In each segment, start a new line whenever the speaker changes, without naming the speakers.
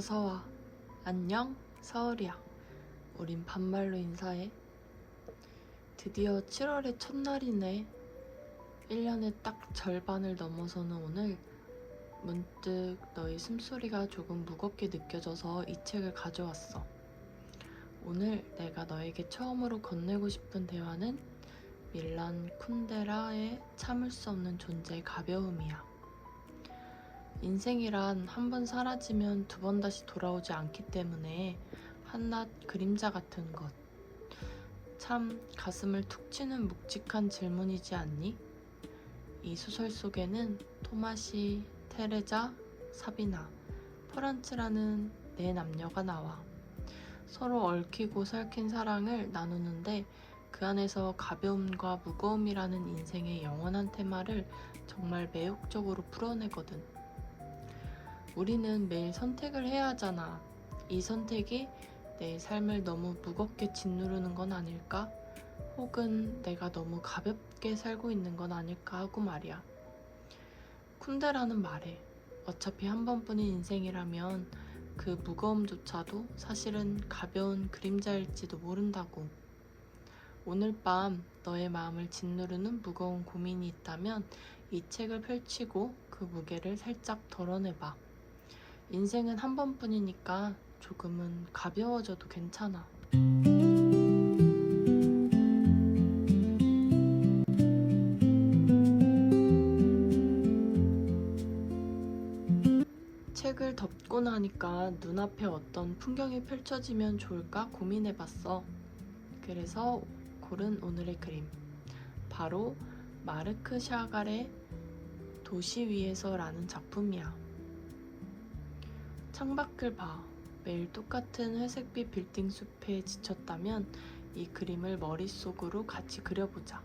어서와. 안녕, 서울이야. 우린 반말로 인사해. 드디어 7월의 첫날이네. 1년의 딱 절반을 넘어서는 오늘 문득 너의 숨소리가 조금 무겁게 느껴져서 이 책을 가져왔어. 오늘 내가 너에게 처음으로 건네고 싶은 대화는 밀란 쿤데라의 참을 수 없는 존재의 가벼움이야. 인생이란 한 번 사라지면 두 번 다시 돌아오지 않기 때문에 한낱 그림자 같은 것. 참 가슴을 툭 치는 묵직한 질문이지 않니? 이 소설 속에는 토마시, 테레자, 사비나, 퍼란츠라는 네 남녀가 나와. 서로 얽히고 설킨 사랑을 나누는데 그 안에서 가벼움과 무거움이라는 인생의 영원한 테마를 정말 매혹적으로 풀어내거든. 우리는 매일 선택을 해야 하잖아. 이 선택이 내 삶을 너무 무겁게 짓누르는 건 아닐까? 혹은 내가 너무 가볍게 살고 있는 건 아닐까 하고 말이야. 쿤데라는 말해. 어차피 한 번뿐인 인생이라면 그 무거움조차도 사실은 가벼운 그림자일지도 모른다고. 오늘 밤 너의 마음을 짓누르는 무거운 고민이 있다면 이 책을 펼치고 그 무게를 살짝 덜어내봐. 인생은 한 번뿐이니까 조금은 가벼워져도 괜찮아. 책을 덮고 나니까 눈앞에 어떤 풍경이 펼쳐지면 좋을까 고민해봤어. 그래서 고른 오늘의 그림. 바로 마르크 샤갈의 도시 위에서라는 작품이야. 창밖을 봐. 매일 똑같은 회색빛 빌딩 숲에 지쳤다면 이 그림을 머릿속으로 같이 그려보자.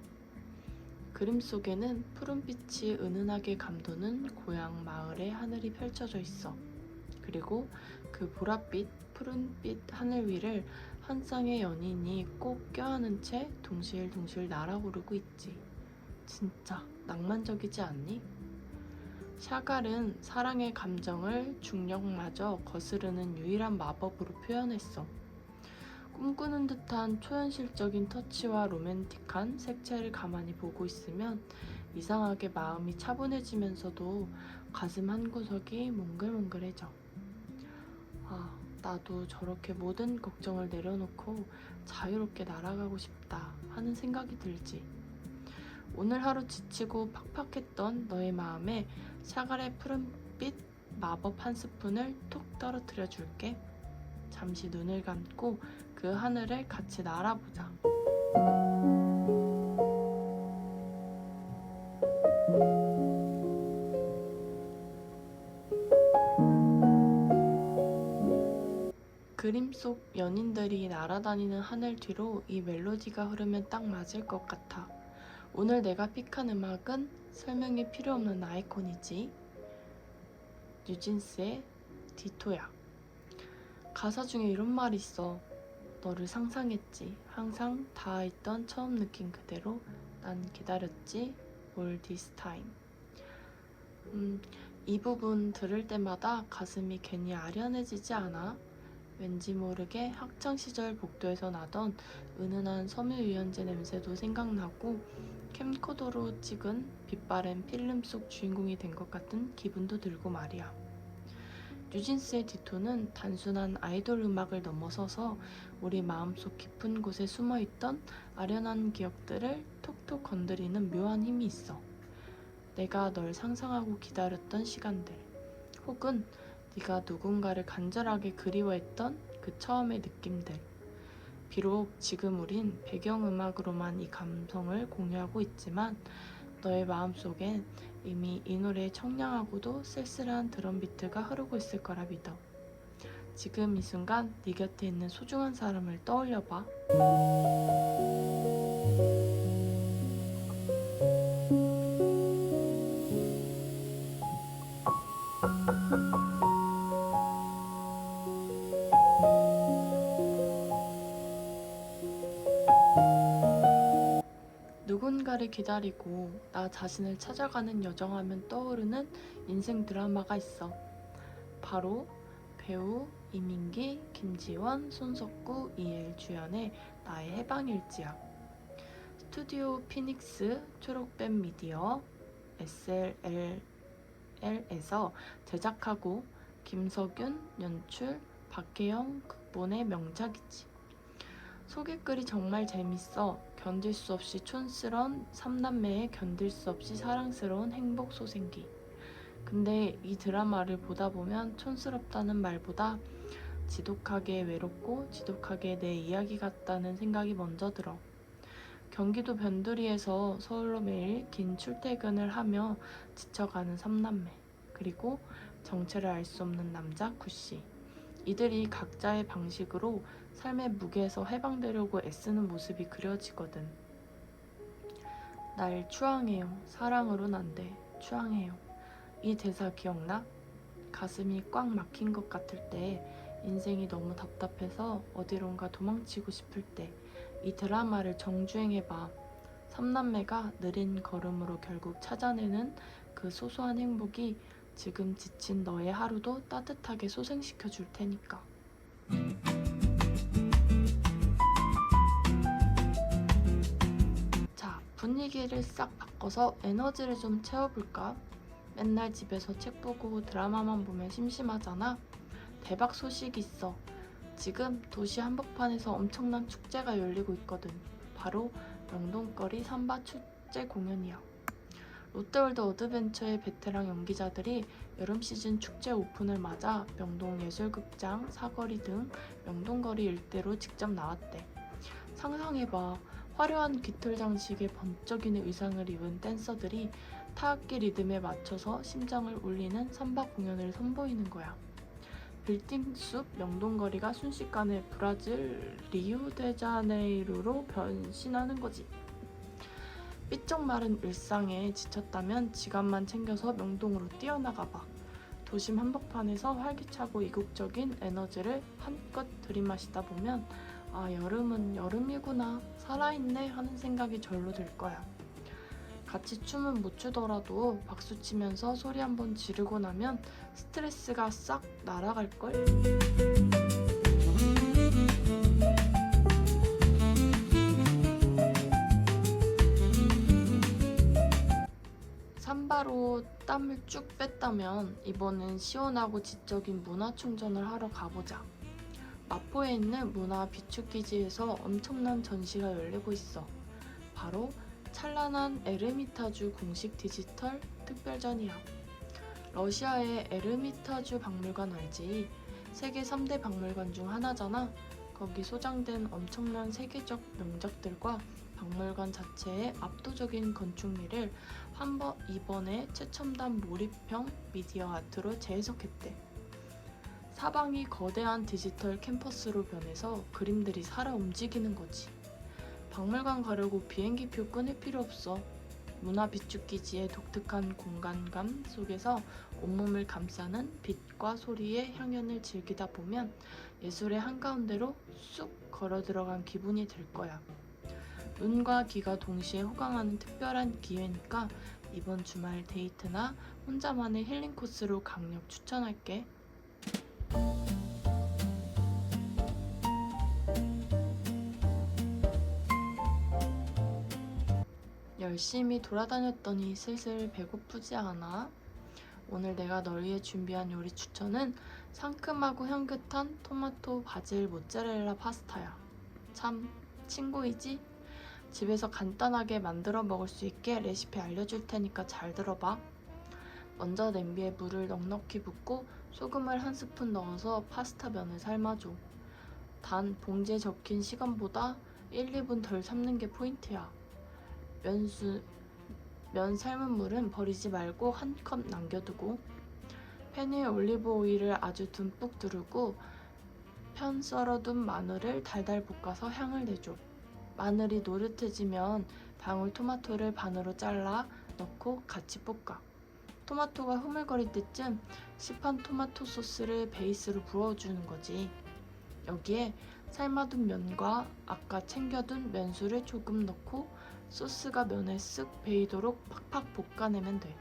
그림 속에는 푸른빛이 은은하게 감도는 고향 마을의 하늘이 펼쳐져 있어. 그리고 그 보랏빛, 푸른빛 하늘 위를 한 쌍의 연인이 꼭 껴안은 채 둥실둥실 날아오르고 있지. 진짜 낭만적이지 않니? 샤갈은 사랑의 감정을 중력마저 거스르는 유일한 마법으로 표현했어. 꿈꾸는 듯한 초현실적인 터치와 로맨틱한 색채를 가만히 보고 있으면 이상하게 마음이 차분해지면서도 가슴 한구석이 몽글몽글해져. 아, 나도 저렇게 모든 걱정을 내려놓고 자유롭게 날아가고 싶다 하는 생각이 들지. 오늘 하루 지치고 팍팍했던 너의 마음에 샤갈의 푸른빛 마법 한 스푼을 톡 떨어뜨려 줄게. 잠시 눈을 감고 그 하늘을 같이 날아보자. 그림 속 연인들이 날아다니는 하늘 뒤로 이 멜로디가 흐르면 딱 맞을 것 같아. 오늘 내가 픽한 음악은 설명이 필요 없는 아이콘이지. 뉴진스의 디토야. 가사 중에 이런 말이 있어. 너를 상상했지. 항상 닿아있던 처음 느낀 그대로 난 기다렸지. All this time. 이 부분 들을 때마다 가슴이 괜히 아련해지지 않아? 왠지 모르게 학창시절 복도에서 나던 은은한 섬유유연제 냄새도 생각나고 캠코더로 찍은 빛바랜 필름 속 주인공이 된 것 같은 기분도 들고 말이야. 뉴진스의 디토는 단순한 아이돌 음악을 넘어서서 우리 마음속 깊은 곳에 숨어있던 아련한 기억들을 톡톡 건드리는 묘한 힘이 있어. 내가 널 상상하고 기다렸던 시간들, 혹은 네가 누군가를 간절하게 그리워했던 그 처음의 느낌들. 비록 지금 우린 배경음악으로만 이 감성을 공유하고 있지만 너의 마음속엔 이미 이 노래의 청량하고도 쓸쓸한 드럼 비트가 흐르고 있을 거라 믿어. 지금 이 순간 네 곁에 있는 소중한 사람을 떠올려봐. 누군가를 기다리고 나 자신을 찾아가는 여정하면 떠오르는 인생 드라마가 있어. 바로 배우 이민기, 김지원, 손석구, 이엘 주연의 나의 해방일지야. 스튜디오 피닉스, 초록뱀 미디어, SLL에서 제작하고 김석윤 연출, 박혜영 극본의 명작이지. 소개글이 정말 재밌어. 견딜 수 없이 촌스런 삼남매의 견딜 수 없이 사랑스러운 행복 소생기. 근데 이 드라마를 보다 보면 촌스럽다는 말보다 지독하게 외롭고 지독하게 내 이야기 같다는 생각이 먼저 들어. 경기도 변두리에서 서울로 매일 긴 출퇴근을 하며 지쳐가는 삼남매, 그리고 정체를 알 수 없는 남자 구씨. 이들이 각자의 방식으로 삶의 무게에서 해방되려고 애쓰는 모습이 그려지거든. 날 추앙해요. 사랑으론 안 돼. 추앙해요. 이 대사 기억나? 가슴이 꽉 막힌 것 같을 때, 인생이 너무 답답해서 어디론가 도망치고 싶을 때 이 드라마를 정주행해봐. 삼남매가 느린 걸음으로 결국 찾아내는 그 소소한 행복이 지금 지친 너의 하루도 따뜻하게 소생시켜 줄 테니까. 자, 분위기를 싹 바꿔서 에너지를 좀 채워볼까? 맨날 집에서 책 보고 드라마만 보면 심심하잖아? 대박 소식이 있어. 지금 도시 한복판에서 엄청난 축제가 열리고 있거든. 바로 명동거리 삼바 축제 공연이야. 롯데월드 어드벤처의 베테랑 연기자들이 여름 시즌 축제 오픈을 맞아 명동예술극장, 사거리 등 명동거리 일대로 직접 나왔대. 상상해봐. 화려한 깃털 장식에 번쩍이는 의상을 입은 댄서들이 타악기 리듬에 맞춰서 심장을 울리는 삼바 공연을 선보이는 거야. 빌딩 숲 명동거리가 순식간에 브라질 리우데자네이루로 변신하는 거지. 삐쩍 마른 일상에 지쳤다면 지갑만 챙겨서 명동으로 뛰어나가봐. 도심 한복판에서 활기차고 이국적인 에너지를 한껏 들이마시다 보면 아, 여름은 여름이구나, 살아있네 하는 생각이 절로 들 거야. 같이 춤은 못 추더라도 박수 치면서 소리 한번 지르고 나면 스트레스가 싹 날아갈걸? 삼바로 땀을 쭉 뺐다면 이번엔 시원하고 지적인 문화 충전을 하러 가보자. 마포에 있는 문화 비축기지에서 엄청난 전시가 열리고 있어. 바로 찬란한 에르미타주 공식 디지털 특별전이야. 러시아의 에르미타주 박물관 알지? 세계 3대 박물관 중 하나잖아. 거기 소장된 엄청난 세계적 명작들과 박물관 자체의 압도적인 건축미를 이번에 최첨단 몰입형 미디어 아트로 재해석했대. 사방이 거대한 디지털 캠퍼스로 변해서 그림들이 살아 움직이는 거지. 박물관 가려고 비행기표 끊을 필요 없어. 문화 비축기지의 독특한 공간감 속에서 온몸을 감싸는 빛과 소리의 향연을 즐기다 보면 예술의 한가운데로 쑥 걸어 들어간 기분이 들 거야. 눈과 귀가 동시에 호강하는 특별한 기회니까 이번 주말 데이트나 혼자만의 힐링 코스로 강력 추천할게. 열심히 돌아다녔더니 슬슬 배고프지 않아? 오늘 내가 널 위해 준비한 요리 추천은 상큼하고 향긋한 토마토 바질 모짜렐라 파스타야. 참 친구이지? 집에서 간단하게 만들어 먹을 수 있게 레시피 알려줄 테니까 잘 들어봐. 먼저 냄비에 물을 넉넉히 붓고 소금을 한 스푼 넣어서 파스타 면을 삶아줘. 단 봉지에 적힌 시간보다 1, 2분 덜 삶는 게 포인트야. 면 삶은 물은 버리지 말고 한 컵 남겨두고, 팬에 올리브 오일을 아주 듬뿍 두르고 편 썰어둔 마늘을 달달 볶아서 향을 내줘. 마늘이 노릇해지면 방울토마토를 반으로 잘라 넣고 같이 볶아. 토마토가 흐물거릴 때쯤 시판 토마토 소스를 베이스로 부어주는 거지. 여기에 삶아둔 면과 아까 챙겨둔 면수를 조금 넣고 소스가 면에 쓱 배이도록 팍팍 볶아내면 돼.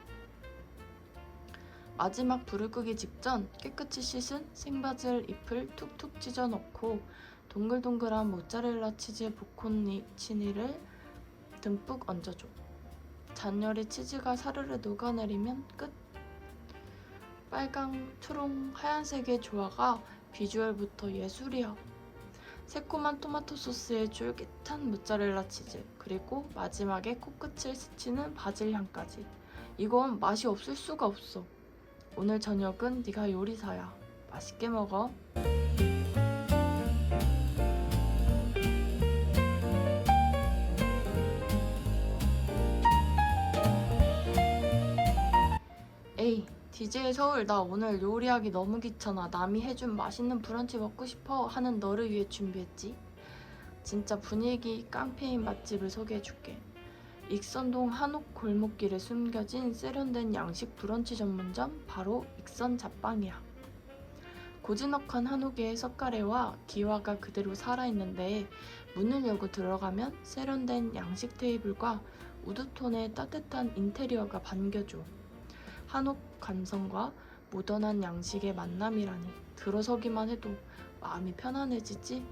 마지막 불을 끄기 직전 깨끗이 씻은 생바질 잎을 툭툭 찢어 넣고 동글동글한 모짜렐라 치즈 보콘치니를 듬뿍 얹어줘. 잔열의 치즈가 사르르 녹아내리면 끝. 빨강, 초록, 하얀색의 조화가 비주얼부터 예술이야. 새콤한 토마토 소스에 쫄깃한 모짜렐라 치즈, 그리고 마지막에 코끝을 스치는 바질 향까지. 이건 맛이 없을 수가 없어. 오늘 저녁은 네가 요리사야. 맛있게 먹어. 에이, DJ 서울, 나 오늘 요리하기 너무 귀찮아. 남이 해준 맛있는 브런치 먹고 싶어 하는 너를 위해 준비했지. 진짜 분위기 깡패인 맛집을 소개해줄게. 익선동 한옥 골목길에 숨겨진 세련된 양식 브런치 전문점, 바로 익선 잡방이야. 고즈넉한 한옥의 석가래와 기와가 그대로 살아있는데 문을 열고 들어가면 세련된 양식 테이블과 우드톤의 따뜻한 인테리어가 반겨줘. 한옥 감성과 모던한 양식의 만남이라니, 들어서기만 해도 마음이 편안해지지?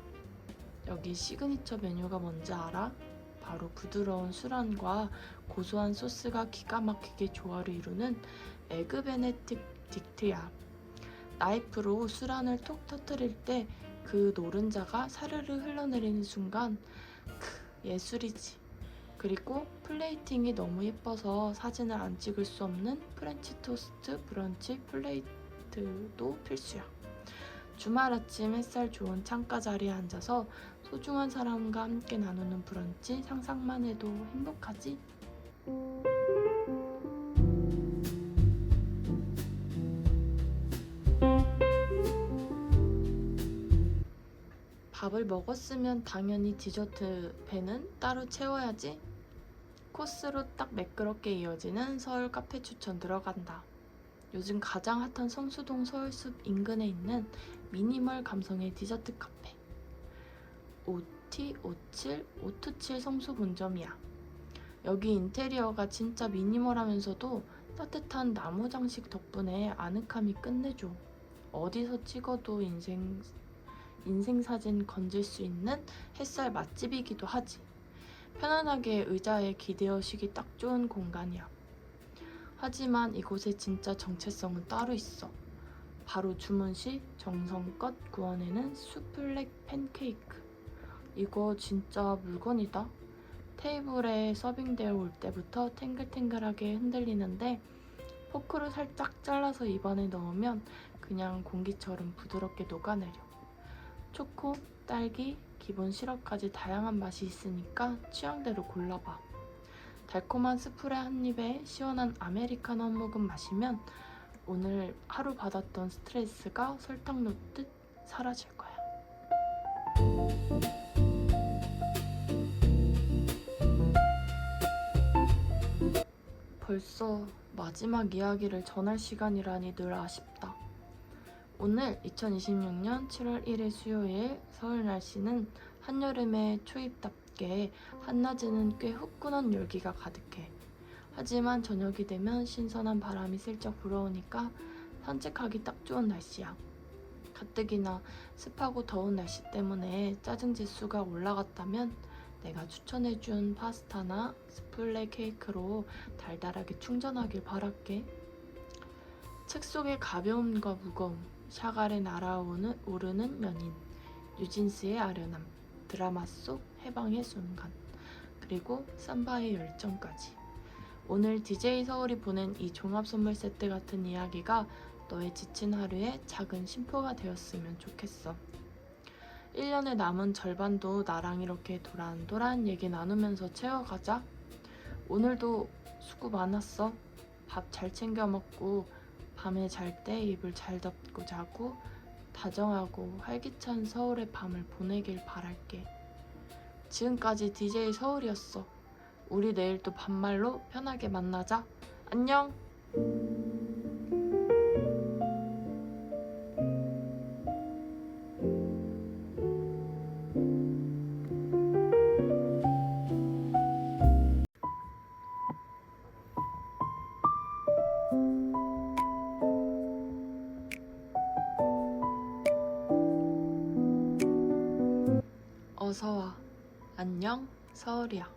여기 시그니처 메뉴가 뭔지 알아? 바로 부드러운 술안과 고소한 소스가 기가 막히게 조화를 이루는 에그 베네딕트야. 나이프로 술안을 톡 터뜨릴 때 그 노른자가 사르르 흘러내리는 순간, 예술이지. 그리고 플레이팅이 너무 예뻐서 사진을 안 찍을 수 없는 프렌치 토스트 브런치 플레이트도 필수야. 주말 아침 햇살 좋은 창가 자리에 앉아서 소중한 사람과 함께 나누는 브런치, 상상만 해도 행복하지? 밥을 먹었으면 당연히 디저트 배는 따로 채워야지. 코스로 딱 매끄럽게 이어지는 서울 카페 추천 들어간다. 요즘 가장 핫한 성수동 서울숲 인근에 있는 미니멀 감성의 디저트 카페, OT57 성수 본점이야. 여기 인테리어가 진짜 미니멀하면서도 따뜻한 나무 장식 덕분에 아늑함이 끝내줘. 어디서 찍어도 인생사진 건질 수 있는 햇살 맛집이기도 하지. 편안하게 의자에 기대어 쉬기 딱 좋은 공간이야. 하지만 이곳의 진짜 정체성은 따로 있어. 바로 주문 시 정성껏 구워내는 수플렉 팬케이크. 이거 진짜 물건이다. 테이블에 서빙되어 올 때부터 탱글탱글하게 흔들리는데 포크로 살짝 잘라서 입안에 넣으면 그냥 공기처럼 부드럽게 녹아내려. 초코, 딸기, 기본 시럽까지 다양한 맛이 있으니까 취향대로 골라봐. 달콤한 스프레 한 입에 시원한 아메리카노 한 모금 마시면 오늘 하루 받았던 스트레스가 설탕 놓듯 사라질 거야. 벌써 마지막 이야기를 전할 시간이라니 늘 아쉽다. 오늘 2026년 7월 1일 수요일 서울 날씨는 한여름의 초입답게 한낮에는 꽤 후끈한 열기가 가득해. 하지만 저녁이 되면 신선한 바람이 슬쩍 불어오니까 산책하기 딱 좋은 날씨야. 가뜩이나 습하고 더운 날씨 때문에 짜증 지수가 올라갔다면 내가 추천해준 파스타나 스플레 케이크로 달달하게 충전하길 바랄게. 책 속의 가벼움과 무거움, 샤갈에 날아오르는 연인, 뉴진스의 아련함, 드라마 속 해방의 순간, 그리고 삼바의 열정까지. 오늘 DJ 서울이 보낸 이 종합 선물 세트 같은 이야기가 너의 지친 하루에 작은 쉼표가 되었으면 좋겠어. 1년의 남은 절반도 나랑 이렇게 도란도란 얘기 나누면서 채워가자. 오늘도 수고 많았어. 밥 잘 챙겨 먹고 밤에 잘 때 이불 잘 덮고 자고 다정하고 활기찬 서울의 밤을 보내길 바랄게. 지금까지 DJ 서울이었어. 우리 내일 또 반말로 편하게 만나자. 안녕! 어서와. 안녕, 서울이야.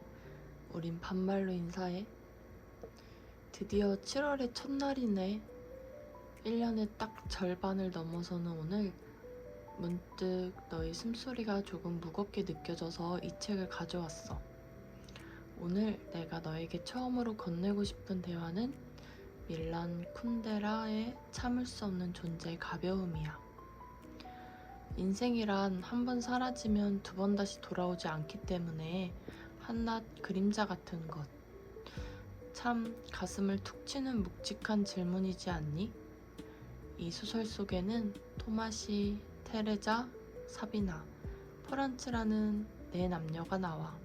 우린 반말로 인사해. 드디어 7월의 첫날이네. 1년의 딱 절반을 넘어서는 오늘 문득 너의 숨소리가 조금 무겁게 느껴져서 이 책을 가져왔어. 오늘 내가 너에게 처음으로 건네고 싶은 대화는 밀란 쿤데라의 참을 수 없는 존재의 가벼움이야. 인생이란 한 번 사라지면 두 번 다시 돌아오지 않기 때문에 한낱 그림자 같은 것. 참 가슴을 툭 치는 묵직한 질문이지 않니? 이 소설 속에는 토마시, 테레자, 사비나, 프란츠라는 네 남녀가 나와.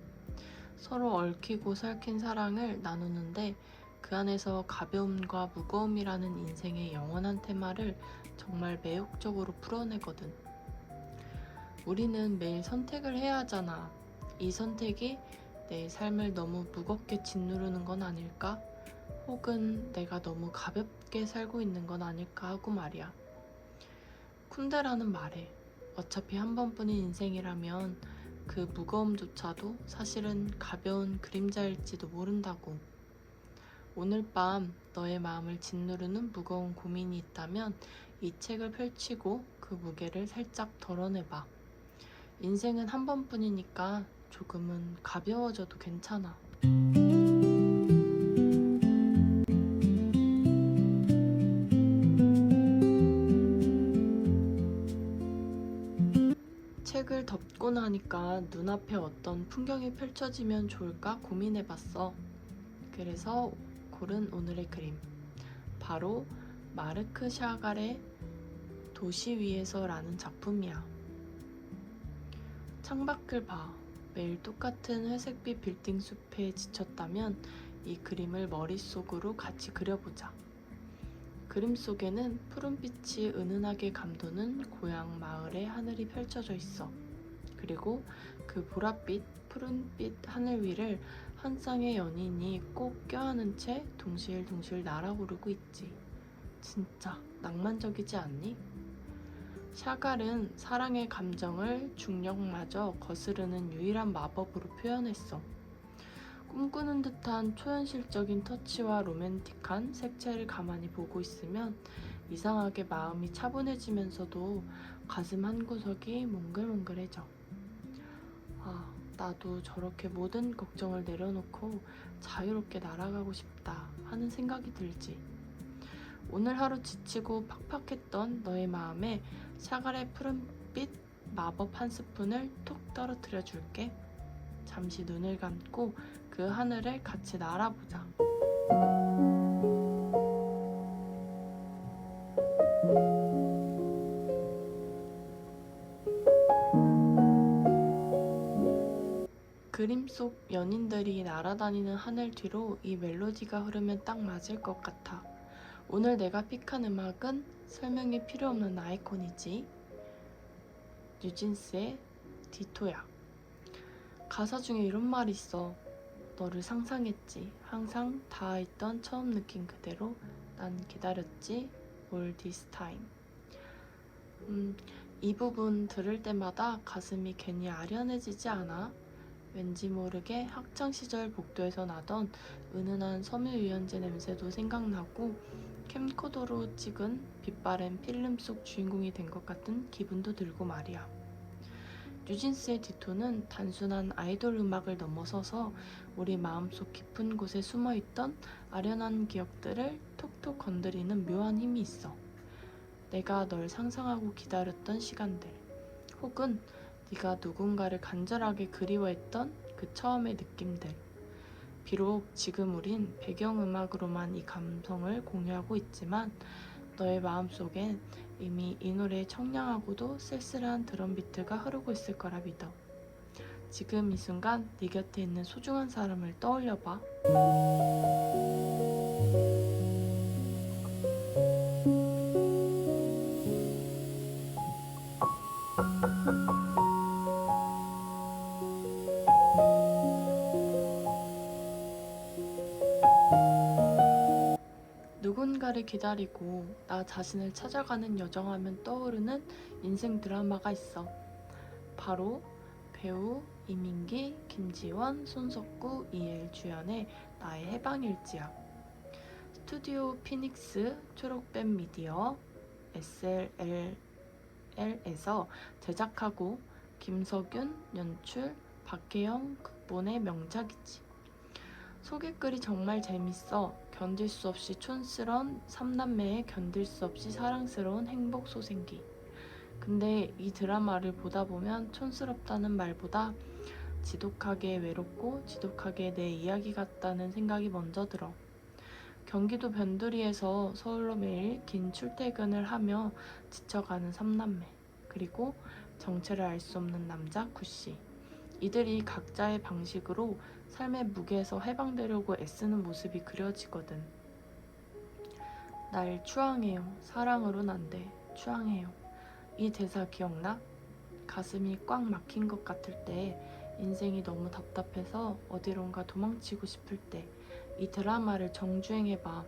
서로 얽히고 설킨 사랑을 나누는데 그 안에서 가벼움과 무거움이라는 인생의 영원한 테마를 정말 매혹적으로 풀어내거든. 우리는 매일 선택을 해야 하잖아. 이 선택이 내 삶을 너무 무겁게 짓누르는 건 아닐까? 혹은 내가 너무 가볍게 살고 있는 건 아닐까 하고 말이야. 쿤데라는 말해. 어차피 한 번뿐인 인생이라면 그 무거움조차도 사실은 가벼운 그림자일지도 모른다고. 오늘 밤 너의 마음을 짓누르는 무거운 고민이 있다면 이 책을 펼치고 그 무게를 살짝 덜어내봐. 인생은 한 번뿐이니까 조금은 가벼워져도 괜찮아. 책을 덮고 나니까 눈앞에 어떤 풍경이 펼쳐지면 좋을까 고민해봤어. 그래서 고른 오늘의 그림. 바로 마르크 샤갈의 도시 위에서라는 작품이야. 창밖을 봐. 매일 똑같은 회색빛 빌딩 숲에 지쳤다면 이 그림을 머릿속으로 같이 그려보자. 그림 속에는 푸른빛이 은은하게 감도는 고향 마을의 하늘이 펼쳐져 있어. 그리고 그 보랏빛, 푸른빛 하늘 위를 한 쌍의 연인이 꼭 껴안은 채 둥실둥실 날아오르고 있지. 진짜 낭만적이지 않니? 샤갈은 사랑의 감정을 중력마저 거스르는 유일한 마법으로 표현했어. 꿈꾸는 듯한 초현실적인 터치와 로맨틱한 색채를 가만히 보고 있으면 이상하게 마음이 차분해지면서도 가슴 한구석이 몽글몽글해져. 아, 나도 저렇게 모든 걱정을 내려놓고 자유롭게 날아가고 싶다 하는 생각이 들지. 오늘 하루 지치고 팍팍했던 너의 마음에 샤갈의 푸른빛 마법 한 스푼을 톡 떨어뜨려 줄게. 잠시 눈을 감고 그 하늘을 같이 날아보자. 그림 속 연인들이 날아다니는 하늘 뒤로 이 멜로디가 흐르면 딱 맞을 것 같아. 오늘 내가 픽한 음악은 설명이 필요 없는 아이콘이지. 뉴진스의 디토야. 가사 중에 이런 말이 있어. 너를 상상했지. 항상 닿아있던 처음 느낀 그대로 난 기다렸지. All this time. 이 부분 들을 때마다 가슴이 괜히 아련해지지 않아? 왠지 모르게 학창시절 복도에서 나던 은은한 섬유유연제 냄새도 생각나고 캠코더로 찍은 빛바랜 필름 속 주인공이 된 것 같은 기분도 들고 말이야. 뉴진스의 디토는 단순한 아이돌 음악을 넘어서서 우리 마음속 깊은 곳에 숨어있던 아련한 기억들을 톡톡 건드리는 묘한 힘이 있어. 내가 널 상상하고 기다렸던 시간들, 혹은 네가 누군가를 간절하게 그리워했던 그 처음의 느낌들. 비록 지금 우린 배경음악으로만 이 감성을 공유하고 있지만 너의 마음속엔 이미 이 노래의 청량하고도 쓸쓸한 드럼 비트가 흐르고 있을 거라 믿어. 지금 이 순간 네 곁에 있는 소중한 사람을 떠올려봐. 누군가를 기다리고 나 자신을 찾아가는 여정하면 떠오르는 인생 드라마가 있어. 바로 배우 이민기, 김지원, 손석구, 이엘 주연의 나의 해방일지야. 스튜디오 피닉스, 초록뱀 미디어, SLL에서 제작하고 김석윤 연출, 박혜영 극본의 명작이지. 소개글이 정말 재밌어. 견딜 수 없이 촌스런 삼남매의 견딜 수 없이 사랑스러운 행복 소생기. 근데 이 드라마를 보다 보면 촌스럽다는 말보다 지독하게 외롭고 지독하게 내 이야기 같다는 생각이 먼저 들어. 경기도 변두리에서 서울로 매일 긴 출퇴근을 하며 지쳐가는 삼남매, 그리고 정체를 알 수 없는 남자 구씨. 이들이 각자의 방식으로 삶의 무게에서 해방되려고 애쓰는 모습이 그려지거든. 날 추앙해요. 사랑으론 안 돼. 추앙해요. 이 대사 기억나? 가슴이 꽉 막힌 것 같을 때, 인생이 너무 답답해서 어디론가 도망치고 싶을 때 이 드라마를 정주행해봐.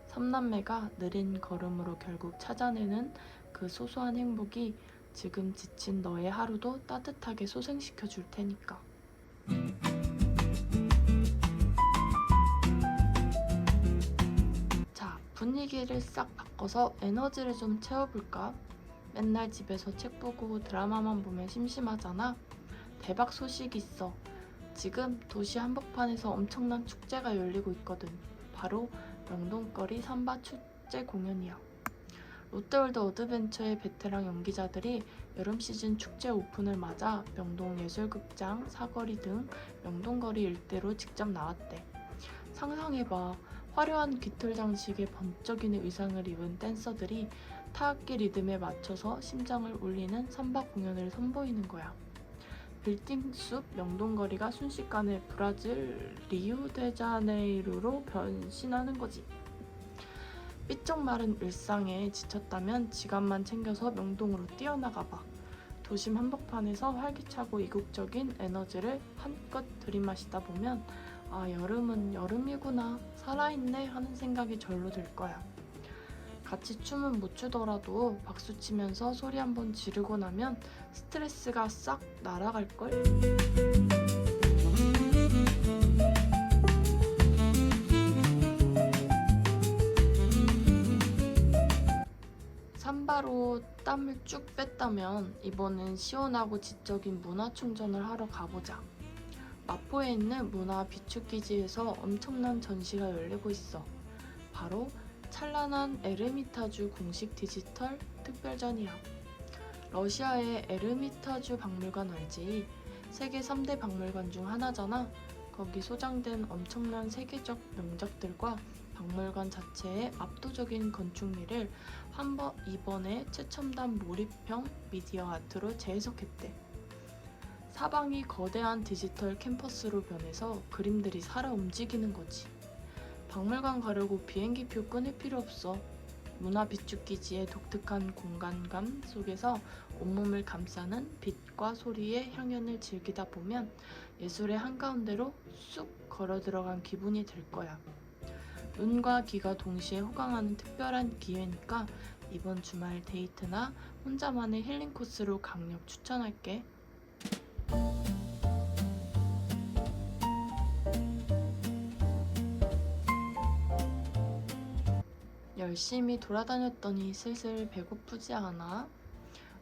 삼남매가 느린 걸음으로 결국 찾아내는 그 소소한 행복이 지금 지친 너의 하루도 따뜻하게 소생시켜 줄 테니까. 자, 분위기를 싹 바꿔서 에너지를 좀 채워볼까? 맨날 집에서 책 보고 드라마만 보면 심심하잖아? 대박 소식이 있어. 지금 도시 한복판에서 엄청난 축제가 열리고 있거든. 바로 명동거리 삼바 축제 공연이야. 롯데월드 어드벤처의 베테랑 연기자들이 여름 시즌 축제 오픈을 맞아 명동 예술극장, 사거리 등 명동거리 일대로 직접 나왔대. 상상해봐. 화려한 깃털 장식에 번쩍이는 의상을 입은 댄서들이 타악기 리듬에 맞춰서 심장을 울리는 삼바 공연을 선보이는 거야. 빌딩 숲 명동거리가 순식간에 브라질 리우데자네이루로 변신하는 거지. 삐쩍 마른 일상에 지쳤다면 지갑만 챙겨서 명동으로 뛰어나가봐. 도심 한복판에서 활기차고 이국적인 에너지를 한껏 들이마시다 보면 아, 여름은 여름이구나, 살아있네 하는 생각이 절로 들 거야. 같이 춤은 못 추더라도 박수 치면서 소리 한번 지르고 나면 스트레스가 싹 날아갈걸? 삼바로 땀을 쭉 뺐다면 이번엔 시원하고 지적인 문화 충전을 하러 가보자. 마포에 있는 문화 비축기지에서 엄청난 전시가 열리고 있어. 바로 찬란한 에르미타주 공식 디지털 특별전이야. 러시아의 에르미타주 박물관 알지? 세계 3대 박물관 중 하나잖아. 거기 소장된 엄청난 세계적 명작들과 박물관 자체의 압도적인 건축미를 이번에 최첨단 몰입형 미디어 아트로 재해석했대. 사방이 거대한 디지털 캠퍼스로 변해서 그림들이 살아 움직이는 거지. 박물관 가려고 비행기표 끊을 필요 없어. 문화 비축기지의 독특한 공간감 속에서 온몸을 감싸는 빛과 소리의 향연을 즐기다 보면 예술의 한가운데로 쑥 걸어 들어간 기분이 들 거야. 눈과 귀가 동시에 호강하는 특별한 기회니까 이번 주말 데이트나 혼자만의 힐링 코스로 강력 추천할게. 열심히 돌아다녔더니 슬슬 배고프지 않아?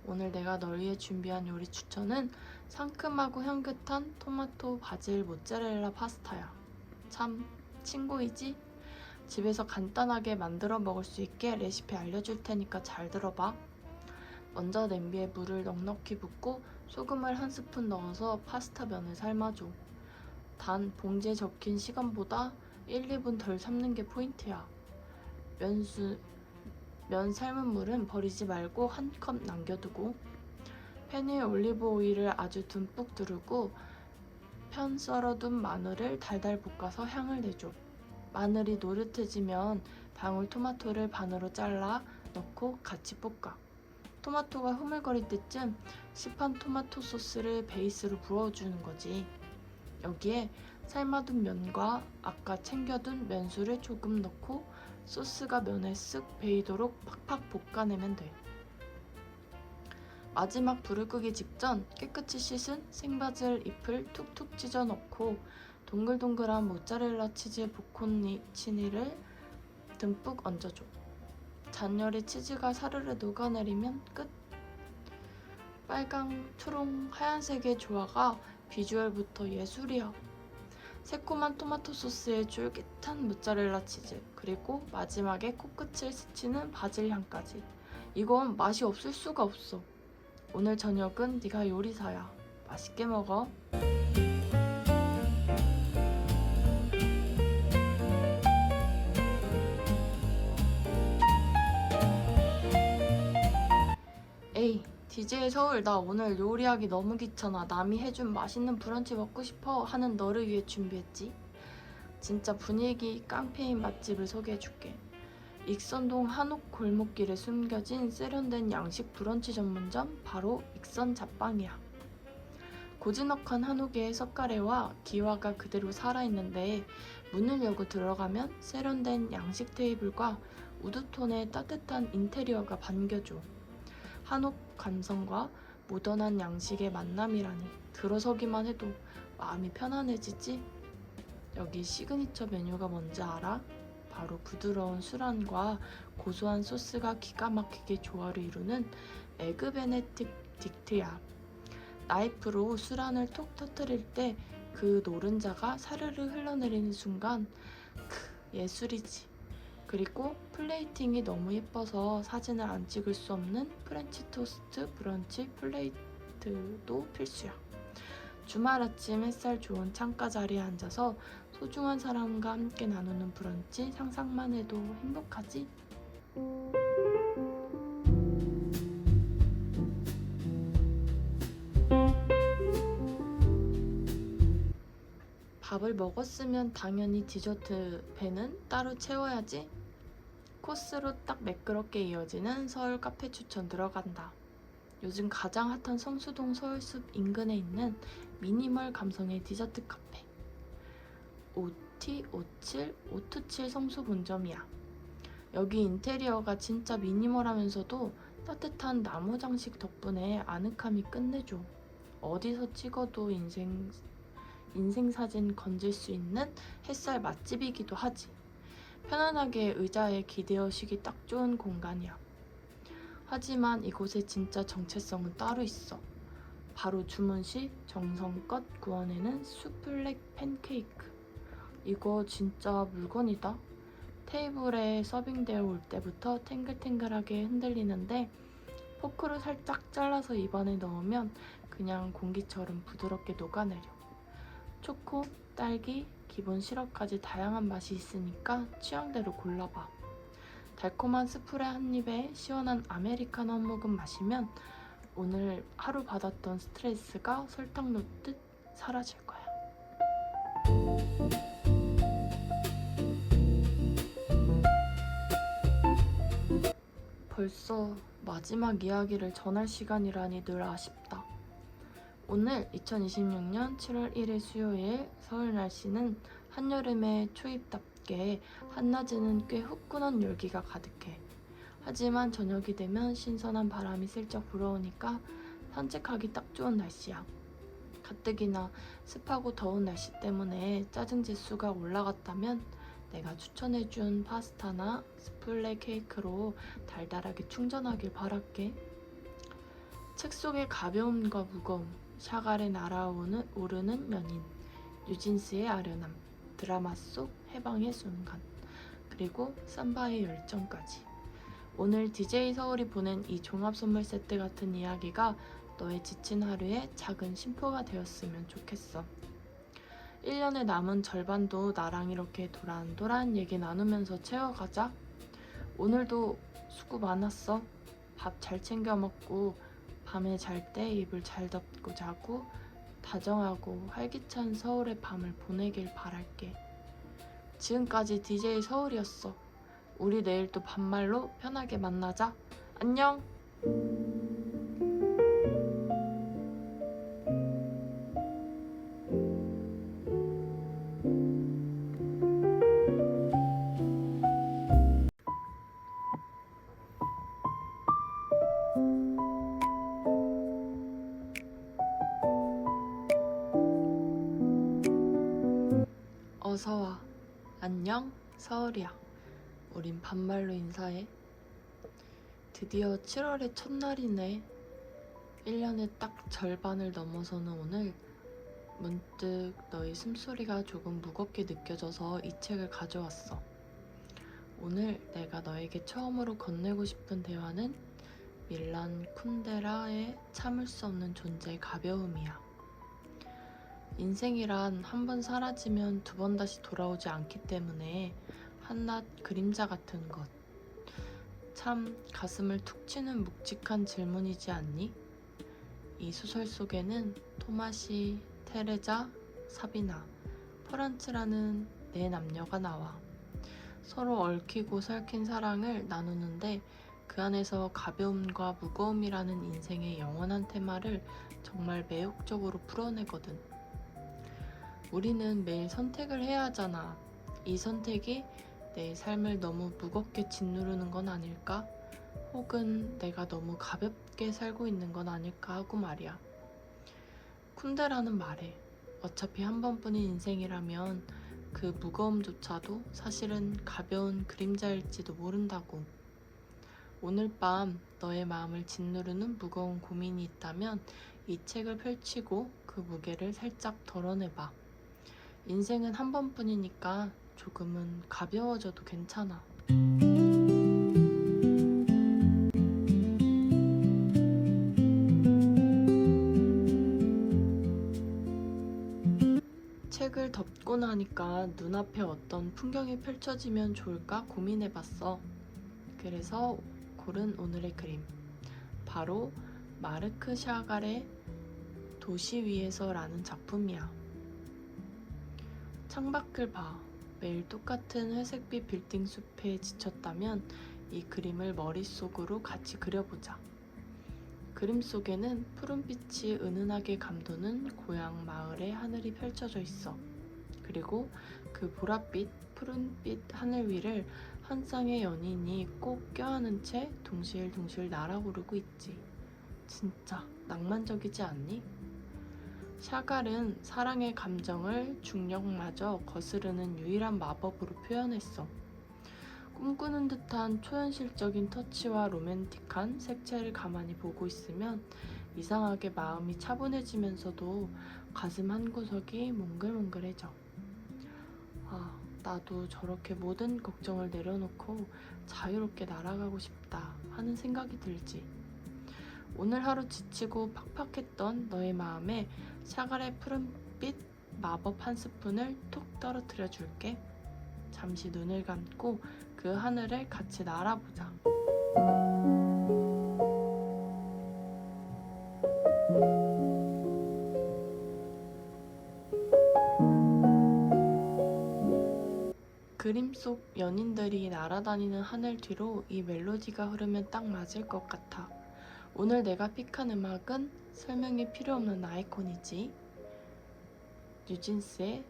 오늘 내가 널 위해 준비한 요리 추천은 상큼하고 향긋한 토마토 바질 모짜렐라 파스타야. 참 친구이지? 집에서 간단하게 만들어 먹을 수 있게 레시피 알려줄 테니까 잘 들어봐. 먼저 냄비에 물을 넉넉히 붓고 소금을 한 스푼 넣어서 파스타 면을 삶아줘. 단 봉지에 적힌 시간보다 1, 2분 덜 삶는 게 포인트야. 면 삶은 물은 버리지 말고 한 컵 남겨두고, 팬에 올리브 오일을 아주 듬뿍 두르고 편 썰어둔 마늘을 달달 볶아서 향을 내줘. 마늘이 노릇해지면 방울토마토를 반으로 잘라 넣고 같이 볶아. 토마토가 흐물거릴 때쯤 시판 토마토 소스를 베이스로 부어주는 거지. 여기에 삶아둔 면과 아까 챙겨둔 면수를 조금 넣고 소스가 면에 쓱 배이도록 팍팍 볶아내면 돼. 마지막 불을 끄기 직전 깨끗이 씻은 생바질 잎을 툭툭 찢어 넣고 동글동글한 모짜렐라 치즈 보콘치니를 듬뿍 얹어줘. 잔열의 치즈가 사르르 녹아내리면 끝. 빨강, 초록, 하얀색의 조화가 비주얼부터 예술이야. 새콤한 토마토 소스에 쫄깃한 모짜렐라 치즈, 그리고 마지막에 코끝을 스치는 바질 향까지. 이건 맛이 없을 수가 없어. 오늘 저녁은 네가 요리사야. 맛있게 먹어. 에이, DJ 서울, 나 오늘 요리하기 너무 귀찮아. 남이 해준 맛있는 브런치 먹고 싶어 하는 너를 위해 준비했지. 진짜 분위기 깡패인 맛집을 소개해줄게. 익선동 한옥 골목길에 숨겨진 세련된 양식 브런치 전문점, 바로 익선 잡방이야. 고즈넉한 한옥의 석가래와 기와가 그대로 살아있는데 문을 열고 들어가면 세련된 양식 테이블과 우드톤의 따뜻한 인테리어가 반겨줘. 한옥 감성과 모던한 양식의 만남이라니, 들어서기만 해도 마음이 편안해지지? 여기 시그니처 메뉴가 뭔지 알아? 바로 부드러운 술안과 고소한 소스가 기가 막히게 조화를 이루는 에그 베네딕트야. 나이프로 술안을 톡 터뜨릴 때 그 노른자가 사르르 흘러내리는 순간, 예술이지. 그리고 플레이팅이 너무 예뻐서 사진을 안 찍을 수 없는 프렌치 토스트 브런치 플레이트도 필수야. 주말 아침 햇살 좋은 창가 자리에 앉아서 소중한 사람과 함께 나누는 브런치, 상상만 해도 행복하지? 밥을 먹었으면 당연히 디저트 배는 따로 채워야지. 코스로 딱 매끄럽게 이어지는 서울 카페 추천 들어간다. 요즘 가장 핫한 성수동 서울숲 인근에 있는 미니멀 감성의 디저트 카페, OT57 성수 본점이야. 여기 인테리어가 진짜 미니멀하면서도 따뜻한 나무 장식 덕분에 아늑함이 끝내줘. 어디서 찍어도 인생사진 건질 수 있는 햇살 맛집이기도 하지. 편안하게 의자에 기대어 쉬기 딱 좋은 공간이야. 하지만 이곳의 진짜 정체성은 따로 있어. 바로 주문 시 정성껏 구워내는 수플렉 팬케이크. 이거 진짜 물건이다. 테이블에 서빙되어 올 때부터 탱글탱글하게 흔들리는데 포크로 살짝 잘라서 입안에 넣으면 그냥 공기처럼 부드럽게 녹아내려. 초코, 딸기, 기본 시럽까지 다양한 맛이 있으니까 취향대로 골라봐. 달콤한 스프레 한 입에 시원한 아메리카노 한 모금 마시면 오늘 하루 받았던 스트레스가 설탕 놓듯 사라질 거야. 벌써 마지막 이야기를 전할 시간이라니 늘 아쉽다. 오늘 2026년 7월 1일 수요일 서울 날씨는 한여름의 초입답게 한낮에는 꽤 후끈한 열기가 가득해. 하지만 저녁이 되면 신선한 바람이 슬쩍 불어오니까 산책하기 딱 좋은 날씨야. 가뜩이나 습하고 더운 날씨 때문에 짜증 지수가 올라갔다면 내가 추천해준 파스타나 스플레 케이크로 달달하게 충전하길 바랄게. 책 속의 가벼움과 무거움, 샤갈에 날아오르는 연인, 뉴진스의 아련함, 드라마 속 해방의 순간, 그리고 삼바의 열정까지. 오늘 DJ 서울이 보낸 이 종합 선물 세트 같은 이야기가 너의 지친 하루에 작은 쉼표가 되었으면 좋겠어. 1년의 남은 절반도 나랑 이렇게 도란도란 얘기 나누면서 채워가자. 오늘도 수고 많았어. 밥 잘 챙겨 먹고 밤에 잘 때 이불 잘 덮고 자고 다정하고 활기찬 서울의 밤을 보내길 바랄게. 지금까지 DJ 서울이었어. 우리 내일 또 반말로 편하게 만나자. 안녕! 어서와. 안녕, 서울이야. 우린 반말로 인사해. 드디어 7월의 첫날이네. 1년의 딱 절반을 넘어서는 오늘 문득 너의 숨소리가 조금 무겁게 느껴져서 이 책을 가져왔어. 오늘 내가 너에게 처음으로 건네고 싶은 대화는 밀란 쿤데라의 참을 수 없는 존재의 가벼움이야. 인생이란 한 번 사라지면 두 번 다시 돌아오지 않기 때문에 한낱 그림자 같은 것. 참 가슴을 툭 치는 묵직한 질문이지 않니? 이 소설 속에는 토마시, 테레자, 사비나, 프란츠라는 네 남녀가 나와. 서로 얽히고 설킨 사랑을 나누는데 그 안에서 가벼움과 무거움이라는 인생의 영원한 테마를 정말 매혹적으로 풀어내거든. 우리는 매일 선택을 해야 하잖아. 이 선택이 내 삶을 너무 무겁게 짓누르는 건 아닐까? 혹은 내가 너무 가볍게 살고 있는 건 아닐까 하고 말이야. 쿤데라는 말해. 어차피 한 번뿐인 인생이라면 그 무거움조차도 사실은 가벼운 그림자일지도 모른다고. 오늘 밤 너의 마음을 짓누르는 무거운 고민이 있다면 이 책을 펼치고 그 무게를 살짝 덜어내봐. 인생은 한 번뿐이니까 조금은 가벼워져도 괜찮아. 책을 덮고 나니까 눈앞에 어떤 풍경이 펼쳐지면 좋을까 고민해봤어. 그래서 고른 오늘의 그림. 바로 마르크 샤갈의 도시 위에서라는 작품이야. 창밖을 봐. 매일 똑같은 회색빛 빌딩 숲에 지쳤다면 이 그림을 머릿속으로 같이 그려보자. 그림 속에는 푸른빛이 은은하게 감도는 고향 마을의 하늘이 펼쳐져 있어. 그리고 그 보랏빛, 푸른빛 하늘 위를 한 쌍의 연인이 꼭 껴안은 채 둥실둥실 날아오르고 있지. 진짜 낭만적이지 않니? 샤갈은 사랑의 감정을 중력마저 거스르는 유일한 마법으로 표현했어. 꿈꾸는 듯한 초현실적인 터치와 로맨틱한 색채를 가만히 보고 있으면 이상하게 마음이 차분해지면서도 가슴 한구석이 몽글몽글해져. 아, 나도 저렇게 모든 걱정을 내려놓고 자유롭게 날아가고 싶다 하는 생각이 들지. 오늘 하루 지치고 팍팍했던 너의 마음에 샤갈의 푸른빛 마법 한 스푼을 톡 떨어뜨려 줄게. 잠시 눈을 감고 그 하늘을 같이 날아보자. 그림 속 연인들이 날아다니는 하늘 뒤로 이 멜로디가 흐르면 딱 맞을 것 같아. 오늘 내가 픽한 음악은 설명이 필요 없는 아이콘이지. 뉴진스의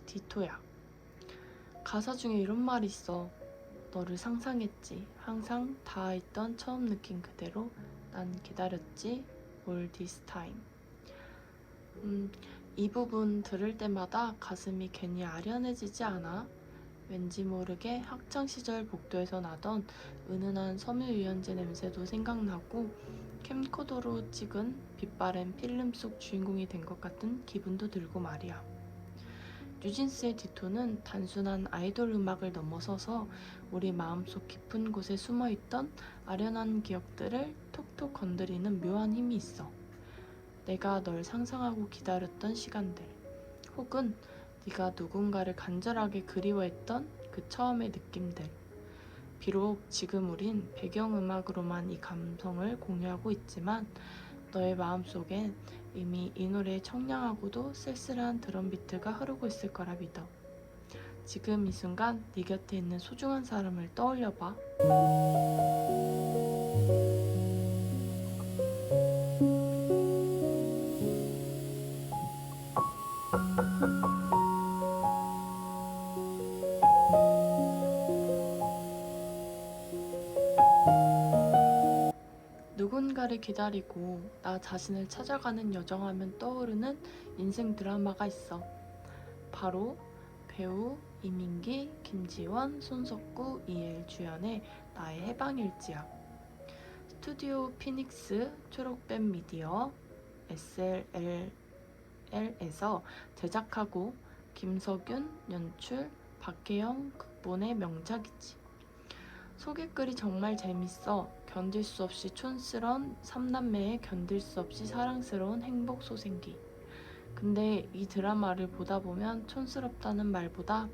디토야. 가사 중에 이런 말이 있어. 너를 상상했지. 항상 닿아있던 처음 느낀 그대로 난 기다렸지. All this time. 이 부분 들을 때마다 가슴이 괜히 아련해지지 않아? 왠지 모르게 학창시절 복도에서 나던 은은한 섬유유연제 냄새도 생각나고 캠코더로 찍은 빛바랜 필름 속 주인공이 된 것 같은 기분도 들고 말이야. 뉴진스의 디토는 단순한 아이돌 음악을 넘어서서 우리 마음속 깊은 곳에 숨어있던 아련한 기억들을 톡톡 건드리는 묘한 힘이 있어. 내가 널 상상하고 기다렸던 시간들, 혹은 네가 누군가를 간절하게 그리워했던 그 처음의 느낌들. 비록 지금 우린 배경음악으로만 이 감성을 공유하고 있지만 너의 마음속엔 이미 이 노래의 청량하고도 쓸쓸한 드럼 비트가 흐르고 있을 거라 믿어. 지금 이 순간 네 곁에 있는 소중한 사람을 떠올려봐. 누군가를 기다리고 나 자신을 찾아가는 여정하면 떠오르는 인생 드라마가 있어. 바로 배우 이민기, 김지원, 손석구, 이엘 주연의 나의 해방일지야. 스튜디오 피닉스, 초록뱀 미디어, SLL에서 제작하고 김석윤 연출, 박혜영 극본의 명작이지. 소개글이 정말 재밌어. 견딜 수 없이 촌스런 삼남매의 견딜 수 없이 사랑스러운 행복 소생기. 근데 이 드라마를 보다 보면 촌스럽다는 말보다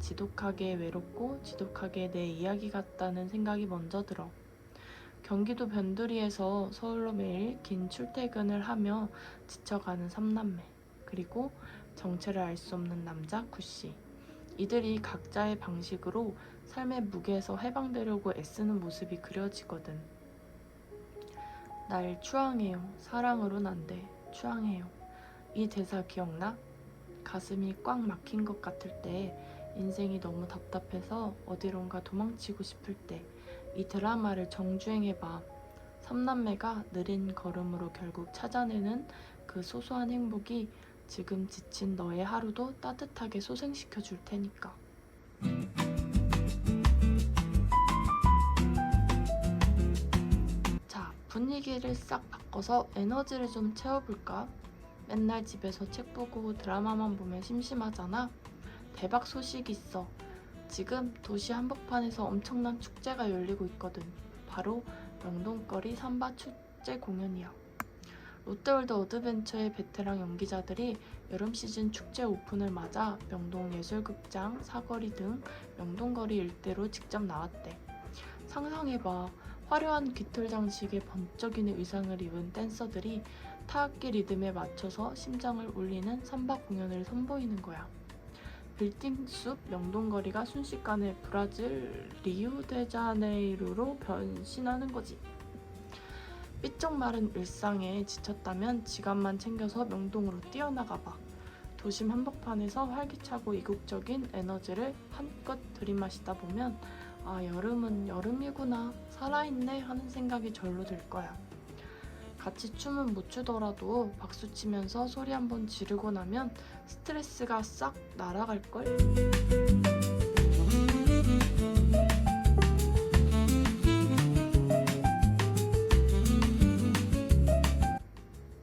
지독하게 외롭고 지독하게 내 이야기 같다는 생각이 먼저 들어. 경기도 변두리에서 서울로 매일 긴 출퇴근을 하며 지쳐가는 삼남매, 그리고 정체를 알 수 없는 남자 구씨. 이들이 각자의 방식으로 삶의 무게에서 해방되려고 애쓰는 모습이 그려지거든. 날 추앙해요. 사랑으론 안 돼. 추앙해요. 이 대사 기억나? 가슴이 꽉 막힌 것 같을 때, 인생이 너무 답답해서 어디론가 도망치고 싶을 때 이 드라마를 정주행해봐. 삼남매가 느린 걸음으로 결국 찾아내는 그 소소한 행복이 지금 지친 너의 하루도 따뜻하게 소생시켜 줄 테니까. 자, 분위기를 싹 바꿔서 에너지를 좀 채워볼까? 맨날 집에서 책 보고 드라마만 보면 심심하잖아? 대박 소식이 있어. 지금 도시 한복판에서 엄청난 축제가 열리고 있거든. 바로 명동거리 삼바 축제 공연이야. 롯데월드 어드벤처의 베테랑 연기자들이 여름 시즌 축제 오픈을 맞아 명동예술극장, 사거리 등 명동거리 일대로 직접 나왔대. 상상해봐. 화려한 깃털 장식에 번쩍이는 의상을 입은 댄서들이 타악기 리듬에 맞춰서 심장을 울리는 삼바 공연을 선보이는 거야. 빌딩 숲 명동거리가 순식간에 브라질 리우데자네이루로 변신하는 거지. 삐쩍 마른 일상에 지쳤다면 지갑만 챙겨서 명동으로 뛰어나가봐. 도심 한복판에서 활기차고 이국적인 에너지를 한껏 들이마시다 보면 아, 여름은 여름이구나, 살아있네 하는 생각이 절로 들 거야. 같이 춤은 못 추더라도 박수 치면서 소리 한번 지르고 나면 스트레스가 싹 날아갈걸?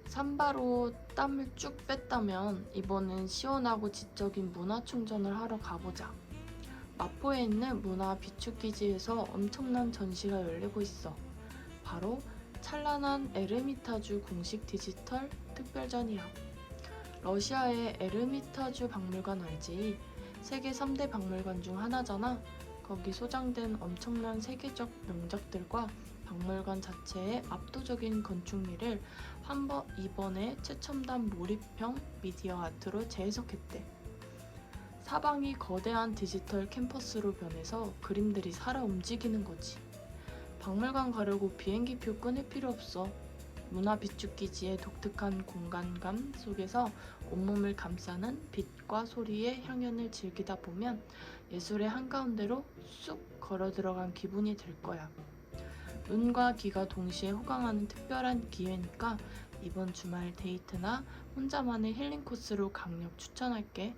삼바로 땀을 쭉 뺐다면 이번엔 시원하고 지적인 문화 충전을 하러 가보자. 마포에 있는 문화 비축기지에서 엄청난 전시가 열리고 있어. 바로 찬란한 에르미타주 공식 디지털 특별전이야. 러시아의 에르미타주 박물관 알지? 세계 3대 박물관 중 하나잖아. 거기 소장된 엄청난 세계적 명작들과 박물관 자체의 압도적인 건축미를 이번에 최첨단 몰입형 미디어 아트로 재해석했대. 사방이 거대한 디지털 캠퍼스로 변해서 그림들이 살아 움직이는 거지. 박물관 가려고 비행기표 끊을 필요 없어. 문화 비축기지의 독특한 공간감 속에서 온몸을 감싸는 빛과 소리의 향연을 즐기다 보면 예술의 한가운데로 쑥 걸어 들어간 기분이 들 거야. 눈과 귀가 동시에 호강하는 특별한 기회니까 이번 주말 데이트나 혼자만의 힐링 코스로 강력 추천할게.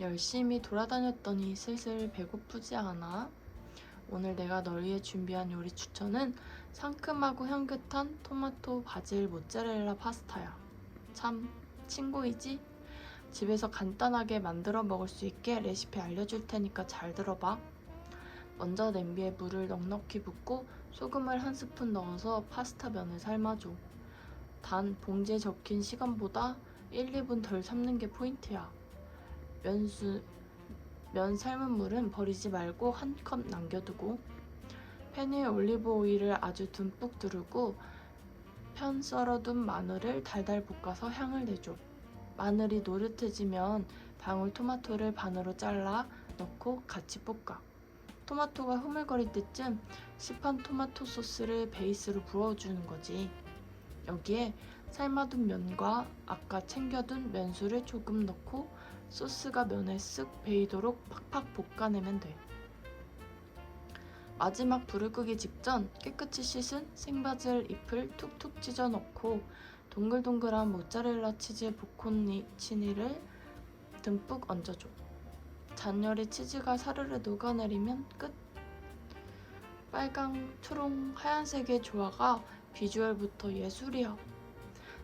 열심히 돌아다녔더니 슬슬 배고프지 않아? 오늘 내가 널 위해 준비한 요리 추천은 상큼하고 향긋한 토마토 바질 모짜렐라 파스타야. 참 친구이지? 집에서 간단하게 만들어 먹을 수 있게 레시피 알려줄 테니까 잘 들어봐. 먼저 냄비에 물을 넉넉히 붓고 소금을 한 스푼 넣어서 파스타 면을 삶아줘. 단 봉지에 적힌 시간보다 1, 2분 덜 삶는 게 포인트야. 면 삶은 물은 버리지 말고 한 컵 남겨두고, 팬에 올리브 오일을 아주 듬뿍 두르고 편 썰어둔 마늘을 달달 볶아서 향을 내줘. 마늘이 노릇해지면 방울토마토를 반으로 잘라 넣고 같이 볶아. 토마토가 흐물거릴 때쯤 시판 토마토 소스를 베이스로 부어주는 거지. 여기에 삶아둔 면과 아까 챙겨둔 면수를 조금 넣고 소스가 면에 쓱 배이도록 팍팍 볶아내면 돼. 마지막 불을 끄기 직전 깨끗이 씻은 생바질 잎을 툭툭 찢어 넣고 동글동글한 모짜렐라 치즈 보콘치니를 듬뿍 얹어줘. 잔열의 치즈가 사르르 녹아내리면 끝. 빨강, 초록, 하얀색의 조화가 비주얼부터 예술이야.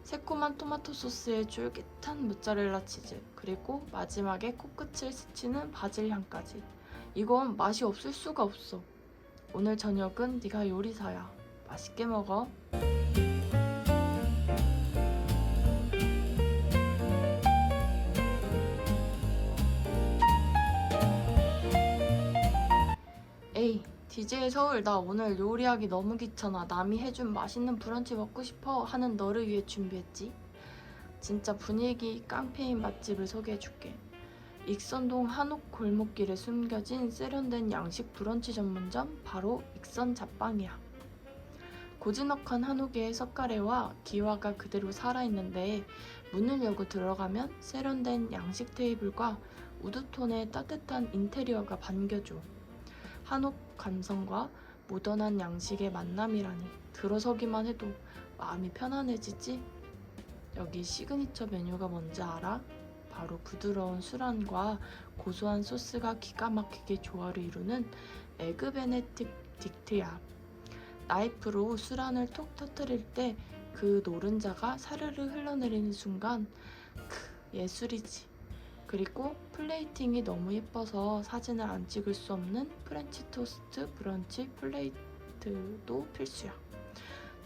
새콤한 토마토 소스에 쫄깃한 모짜렐라 치즈, 그리고 마지막에 코끝을 스치는 바질 향까지. 이건 맛이 없을 수가 없어. 오늘 저녁은 네가 요리사야. 맛있게 먹어. 에이, DJ 서울, 나 오늘 요리하기 너무 귀찮아. 남이 해준 맛있는 브런치 먹고 싶어 하는 너를 위해 준비했지. 진짜 분위기 깡패인 맛집을 소개해줄게. 익선동 한옥 골목길에 숨겨진 세련된 양식 브런치 전문점, 바로 익선 잡방이야. 고즈넉한 한옥의 석가래와 기와가 그대로 살아있는데 문을 열고 들어가면 세련된 양식 테이블과 우드톤의 따뜻한 인테리어가 반겨줘. 한옥 감성과 모던한 양식의 만남이라니, 들어서기만 해도 마음이 편안해지지? 여기 시그니처 메뉴가 뭔지 알아? 바로 부드러운 술안과 고소한 소스가 기가 막히게 조화를 이루는 에그 베네딕트야. 나이프로 술안을 톡 터뜨릴 때 그 노른자가 사르르 흘러내리는 순간, 예술이지. 그리고 플레이팅이 너무 예뻐서 사진을 안 찍을 수 없는 프렌치 토스트 브런치 플레이트도 필수야.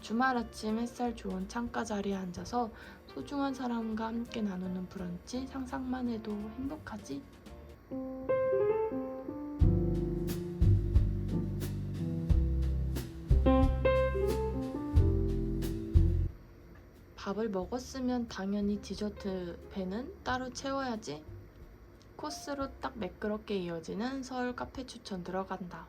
주말 아침 햇살 좋은 창가 자리에 앉아서 소중한 사람과 함께 나누는 브런치, 상상만 해도 행복하지? 밥을 먹었으면 당연히 디저트 배는 따로 채워야지. 코스로 딱 매끄럽게 이어지는 서울 카페 추천 들어간다.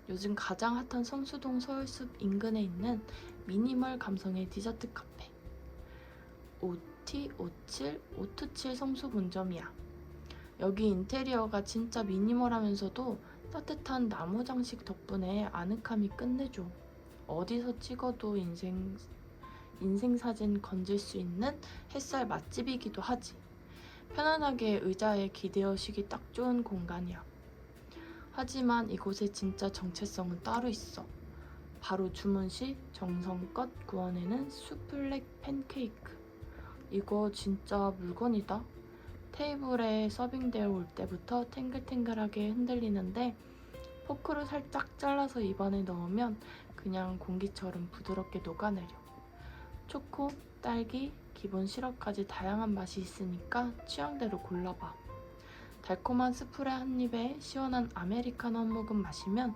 요즘 가장 핫한 성수동 서울숲 인근에 있는 미니멀 감성의 디저트 카페, OT57 성수 본점이야. 여기 인테리어가 진짜 미니멀하면서도 따뜻한 나무 장식 덕분에 아늑함이 끝내줘. 어디서 찍어도 인생 사진 건질 수 있는 햇살 맛집이기도 하지. 편안하게 의자에 기대어 쉬기 딱 좋은 공간이야. 하지만 이곳의 진짜 정체성은 따로 있어. 바로 주문 시 정성껏 구워내는 수플렉 팬케이크. 이거 진짜 물건이다. 테이블에 서빙되어 올 때부터 탱글탱글하게 흔들리는데 포크로 살짝 잘라서 입안에 넣으면 그냥 공기처럼 부드럽게 녹아내려. 초코, 딸기, 기본 시럽까지 다양한 맛이 있으니까 취향대로 골라봐. 달콤한 스프레 한 입에 시원한 아메리카노 한 모금 마시면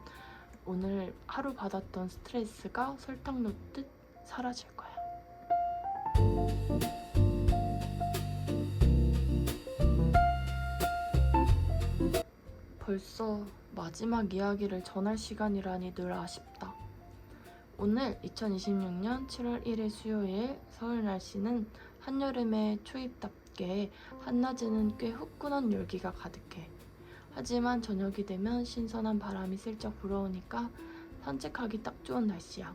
오늘 하루 받았던 스트레스가 설탕 녹듯 사라질 거야. 벌써 마지막 이야기를 전할 시간이라니 늘 아쉽다. 오늘 2026년 7월 1일 수요일 서울 날씨는 한여름의 초입답게 한낮에는 꽤 후끈한 열기가 가득해. 하지만 저녁이 되면 신선한 바람이 슬쩍 불어오니까 산책하기 딱 좋은 날씨야.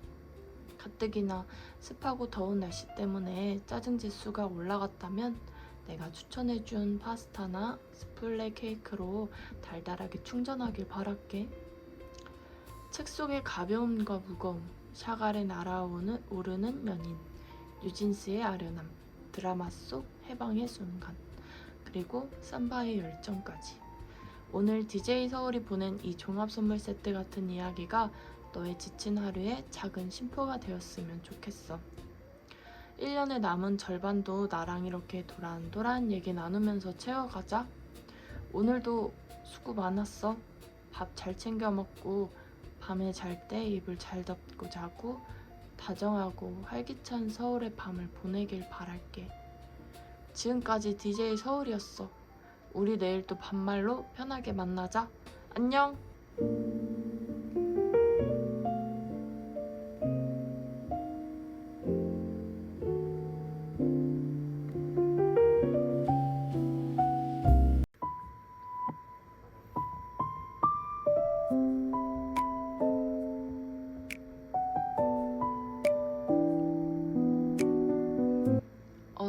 가뜩이나 습하고 더운 날씨 때문에 짜증 지수가 올라갔다면 내가 추천해준 파스타나 스플레 케이크로 달달하게 충전하길 바랄게. 책 속의 가벼움과 무거움, 샤갈에 날아오르는 연인, 뉴진스의 아련함, 드라마 속 해방의 순간, 그리고 삼바의 열정까지. 오늘 DJ 서울이 보낸 이 종합 선물 세트 같은 이야기가 너의 지친 하루에 작은 쉼표가 되었으면 좋겠어. 1년의 남은 절반도 나랑 이렇게 도란도란 얘기 나누면서 채워가자. 오늘도 수고 많았어. 밥 잘 챙겨 먹고 밤에 잘 때 이불 잘 덮고 자고 다정하고 활기찬 서울의 밤을 보내길 바랄게. 지금까지 DJ 서울이었어. 우리 내일 또 반말로 편하게 만나자. 안녕!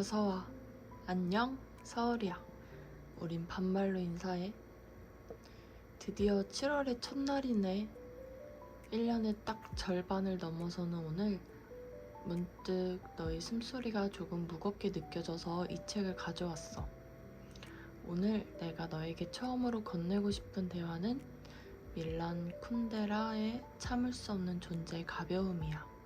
어서와. 안녕, 서울이야. 우린 반말로 인사해. 드디어 7월의 첫날이네. 1년의 딱 절반을 넘어서는 오늘 문득 너의 숨소리가 조금 무겁게 느껴져서 이 책을 가져왔어. 오늘 내가 너에게 처음으로 건네고 싶은 대화는 밀란 쿤데라의 참을 수 없는 존재의 가벼움이야.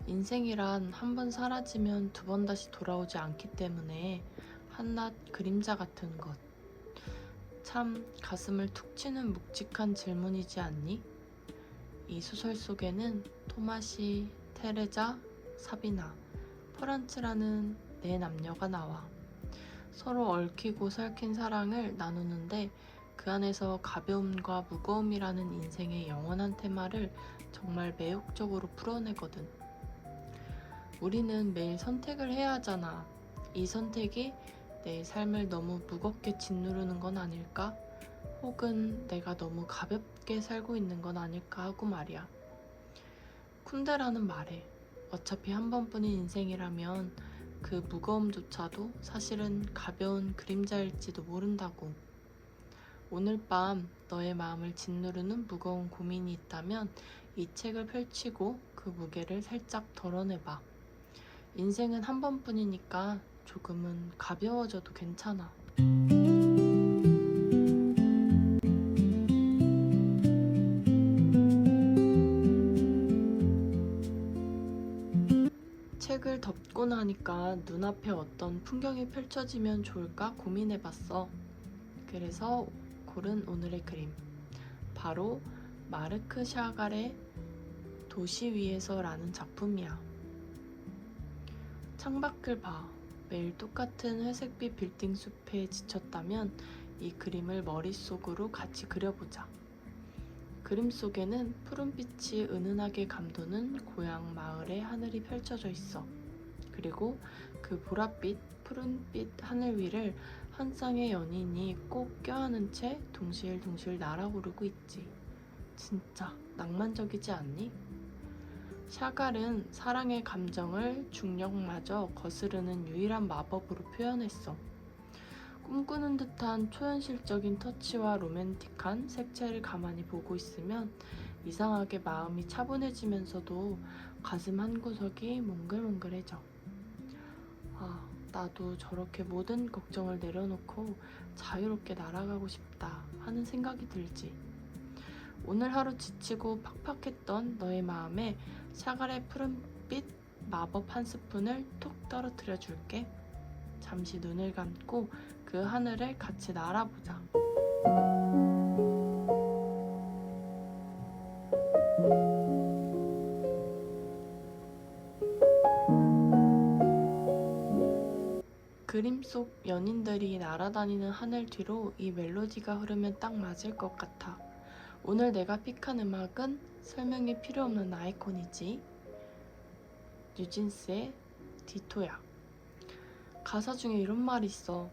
인생이란 한 번 사라지면 두 번 다시 돌아오지 않기 때문에 한낱 그림자 같은 것. 참 가슴을 툭 치는 묵직한 질문이지 않니? 이 소설 속에는 토마시, 테레자, 사비나, 프란츠라는 네 남녀가 나와. 서로 얽히고 설킨 사랑을 나누는데 그 안에서 가벼움과 무거움이라는 인생의 영원한 테마를 정말 매혹적으로 풀어내거든. 우리는 매일 선택을 해야 하잖아. 이 선택이 내 삶을 너무 무겁게 짓누르는 건 아닐까? 혹은 내가 너무 가볍게 살고 있는 건 아닐까 하고 말이야. 쿤데라는 말해. 어차피 한 번뿐인 인생이라면 그 무거움조차도 사실은 가벼운 그림자일지도 모른다고. 오늘 밤 너의 마음을 짓누르는 무거운 고민이 있다면 이 책을 펼치고 그 무게를 살짝 덜어내봐. 인생은 한 번뿐이니까 조금은 가벼워져도 괜찮아. 책을 덮고 나니까 눈앞에 어떤 풍경이 펼쳐지면 좋을까 고민해봤어. 그래서 고른 오늘의 그림. 바로 마르크 샤갈의 도시 위에서라는 작품이야. 창밖을 봐. 매일 똑같은 회색빛 빌딩 숲에 지쳤다면 이 그림을 머릿속으로 같이 그려보자. 그림 속에는 푸른빛이 은은하게 감도는 고향 마을의 하늘이 펼쳐져 있어. 그리고 그 보랏빛, 푸른빛 하늘 위를 한 쌍의 연인이 꼭 껴안은 채 둥실둥실 날아오르고 있지. 진짜 낭만적이지 않니? 샤갈은 사랑의 감정을 중력마저 거스르는 유일한 마법으로 표현했어. 꿈꾸는 듯한 초현실적인 터치와 로맨틱한 색채를 가만히 보고 있으면 이상하게 마음이 차분해지면서도 가슴 한구석이 몽글몽글해져. 아, 나도 저렇게 모든 걱정을 내려놓고 자유롭게 날아가고 싶다 하는 생각이 들지. 오늘 하루 지치고 팍팍했던 너의 마음에 샤갈의 푸른빛 마법 한 스푼을 톡 떨어뜨려 줄게. 잠시 눈을 감고 그 하늘을 같이 날아보자. 그림 속 연인들이 날아다니는 하늘 뒤로 이 멜로디가 흐르면 딱 맞을 것 같아. 오늘 내가 픽한 음악은 설명이 필요 없는 아이콘이지. 뉴진스의 디토야. 가사 중에 이런 말이 있어.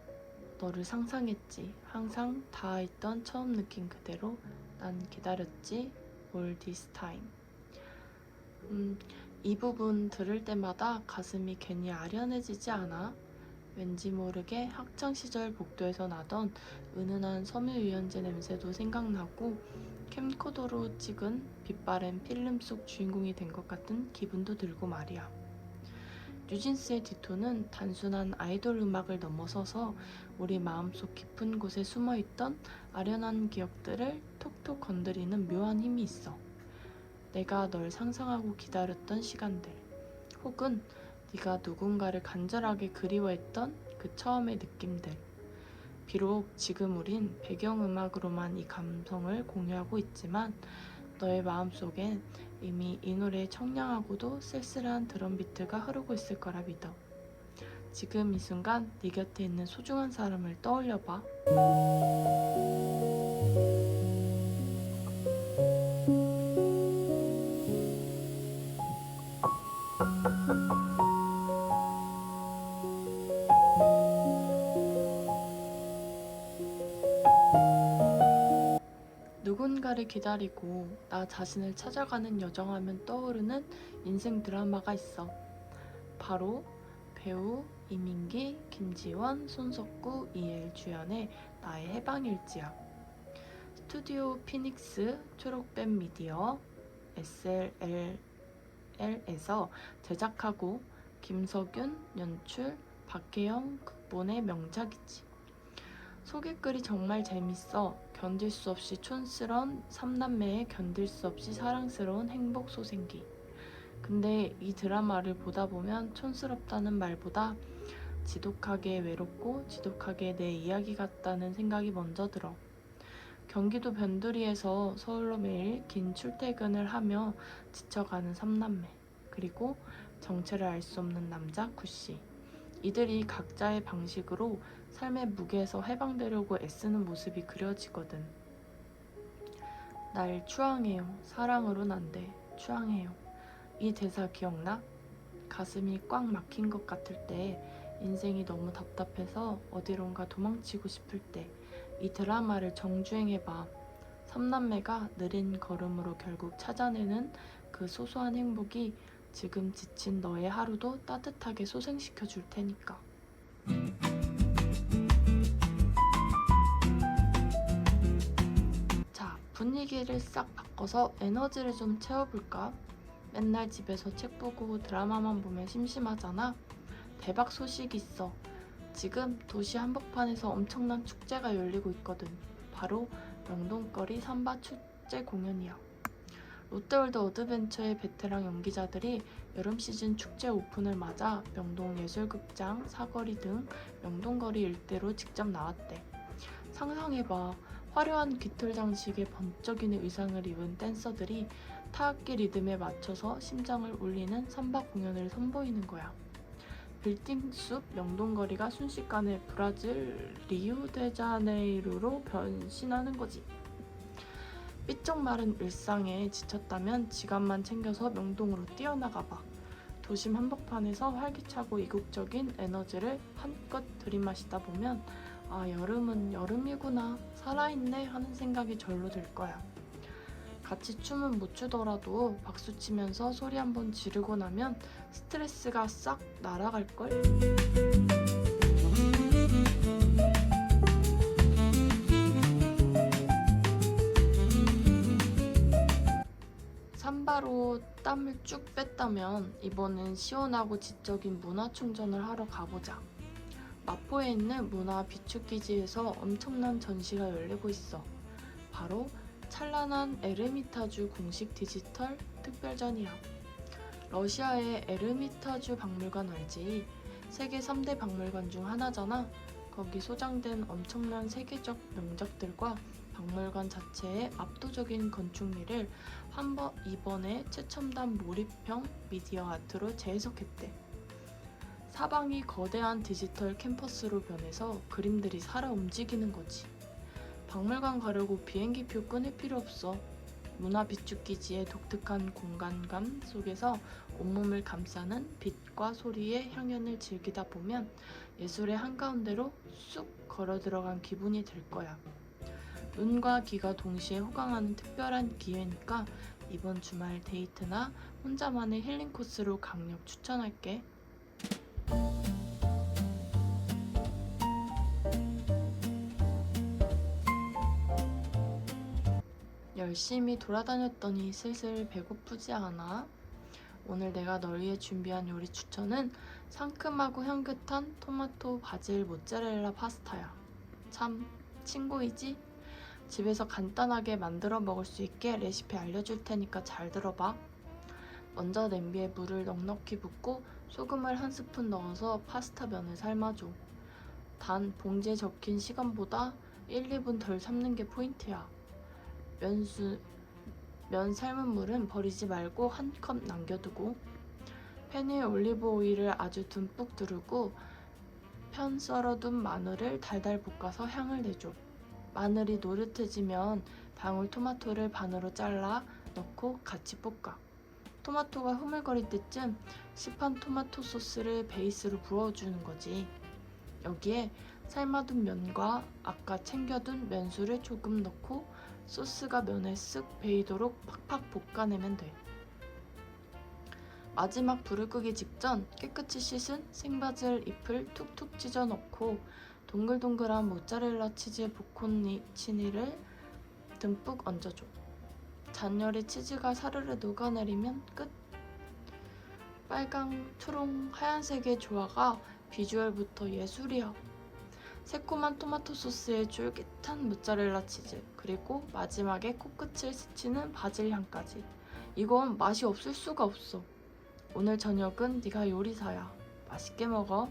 너를 상상했지. 항상 닿아있던 처음 느낀 그대로 난 기다렸지. All this time. 이 부분 들을 때마다 가슴이 괜히 아련해지지 않아? 왠지 모르게 학창시절 복도에서 나던 은은한 섬유유연제 냄새도 생각나고 캠코더로 찍은 빛바랜 필름 속 주인공이 된 것 같은 기분도 들고 말이야. 뉴진스의 디토는 단순한 아이돌 음악을 넘어서서 우리 마음속 깊은 곳에 숨어있던 아련한 기억들을 톡톡 건드리는 묘한 힘이 있어. 내가 널 상상하고 기다렸던 시간들, 혹은 네가 누군가를 간절하게 그리워했던 그 처음의 느낌들. 비록 지금 우린 배경음악으로만 이 감성을 공유하고 있지만 너의 마음속엔 이미 이 노래의 청량하고도 쓸쓸한 드럼 비트가 흐르고 있을 거라 믿어. 지금 이 순간 네 곁에 있는 소중한 사람을 떠올려봐. 누군가를 기다리고 나 자신을 찾아가는 여정하면 떠오르는 인생 드라마가 있어. 바로 배우 이민기, 김지원, 손석구, 이엘 주연의 나의 해방일지야. 스튜디오 피닉스, 초록뱀 미디어, SLL에서 제작하고 김석윤 연출, 박혜영 극본의 명작이지. 소개글이 정말 재밌어. 견딜 수 없이 촌스런 삼남매의 견딜 수 없이 사랑스러운 행복 소생기. 근데 이 드라마를 보다 보면 촌스럽다는 말보다 지독하게 외롭고 지독하게 내 이야기 같다는 생각이 먼저 들어. 경기도 변두리에서 서울로 매일 긴 출퇴근을 하며 지쳐가는 삼남매, 그리고 정체를 알 수 없는 남자 구씨. 이들이 각자의 방식으로 삶의 무게에서 해방되려고 애쓰는 모습이 그려지거든. 날 추앙해요. 사랑으론 안 돼. 추앙해요. 이 대사 기억나? 가슴이 꽉 막힌 것 같을 때, 인생이 너무 답답해서 어디론가 도망치고 싶을 때 이 드라마를 정주행해봐. 삼남매가 느린 걸음으로 결국 찾아내는 그 소소한 행복이 지금 지친 너의 하루도 따뜻하게 소생시켜 줄 테니까. 자, 분위기를 싹 바꿔서 에너지를 좀 채워볼까? 맨날 집에서 책 보고 드라마만 보면 심심하잖아? 대박 소식이 있어. 지금 도시 한복판에서 엄청난 축제가 열리고 있거든. 바로 명동거리 삼바 축제 공연이야. 롯데월드 어드벤처의 베테랑 연기자들이 여름 시즌 축제 오픈을 맞아 명동 예술극장, 사거리 등 명동거리 일대로 직접 나왔대. 상상해봐. 화려한 깃털 장식에 번쩍이는 의상을 입은 댄서들이 타악기 리듬에 맞춰서 심장을 울리는 삼바 공연을 선보이는 거야. 빌딩 숲 명동거리가 순식간에 브라질 리우데자네이루로 변신하는 거지. 삐쩍 마른 일상에 지쳤다면 지갑만 챙겨서 명동으로 뛰어나가봐. 도심 한복판에서 활기차고 이국적인 에너지를 한껏 들이마시다 보면 아, 여름은 여름이구나, 살아있네 하는 생각이 절로 들 거야. 같이 춤은 못 추더라도 박수 치면서 소리 한번 지르고 나면 스트레스가 싹 날아갈걸? 삼바로 땀을 쭉 뺐다면 이번엔 시원하고 지적인 문화 충전을 하러 가보자. 마포에 있는 문화 비축기지에서 엄청난 전시가 열리고 있어. 바로 찬란한 에르미타주 공식 디지털 특별전이야. 러시아의 에르미타주 박물관 알지? 세계 3대 박물관 중 하나잖아. 거기 소장된 엄청난 세계적 명작들과 박물관 자체의 압도적인 건축미를 이번에 최첨단 몰입형 미디어 아트로 재해석했대. 사방이 거대한 디지털 캠퍼스로 변해서 그림들이 살아 움직이는 거지. 박물관 가려고 비행기표 끊을 필요 없어. 문화 비축기지의 독특한 공간감 속에서 온몸을 감싸는 빛과 소리의 향연을 즐기다 보면 예술의 한가운데로 쑥 걸어 들어간 기분이 들 거야. 눈과 귀가 동시에 호강하는 특별한 기회니까 이번 주말 데이트나 혼자만의 힐링 코스로 강력 추천할게. 열심히 돌아다녔더니 슬슬 배고프지 않아? 오늘 내가 널 위해 준비한 요리 추천은 상큼하고 향긋한 토마토 바질 모짜렐라 파스타야. 참 친구이지? 집에서 간단하게 만들어 먹을 수 있게 레시피 알려줄 테니까 잘 들어봐. 먼저 냄비에 물을 넉넉히 붓고 소금을 한 스푼 넣어서 파스타 면을 삶아줘. 단 봉지에 적힌 시간보다 1, 2분 덜 삶는 게 포인트야. 면 삶은 물은 버리지 말고 한 컵 남겨두고, 팬에 올리브 오일을 아주 듬뿍 두르고 편 썰어둔 마늘을 달달 볶아서 향을 내줘. 마늘이 노릇해지면 방울토마토를 반으로 잘라 넣고 같이 볶아. 토마토가 흐물거릴 때쯤 시판 토마토 소스를 베이스로 부어주는 거지. 여기에 삶아둔 면과 아까 챙겨둔 면수를 조금 넣고 소스가 면에 쓱 배이도록 팍팍 볶아내면 돼. 마지막 불을 끄기 직전 깨끗이 씻은 생바질 잎을 툭툭 찢어 넣고 동글동글한 모짜렐라 치즈 보콘치니를 듬뿍 얹어줘. 잔열의 치즈가 사르르 녹아내리면 끝. 빨강, 초록, 하얀색의 조화가 비주얼부터 예술이야. 새콤한 토마토 소스에 쫄깃한 모짜렐라 치즈, 그리고 마지막에 코끝을 스치는 바질 향까지. 이건 맛이 없을 수가 없어. 오늘 저녁은 네가 요리사야. 맛있게 먹어.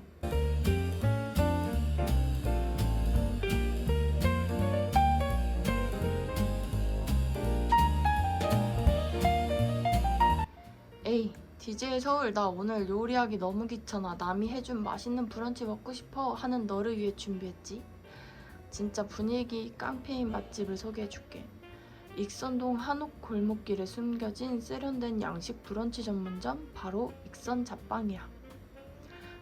에이, DJ 서울, 나 오늘 요리하기 너무 귀찮아. 남이 해준 맛있는 브런치 먹고 싶어 하는 너를 위해 준비했지. 진짜 분위기 깡패인 맛집을 소개해줄게. 익선동 한옥 골목길에 숨겨진 세련된 양식 브런치 전문점, 바로 익선 잡방이야.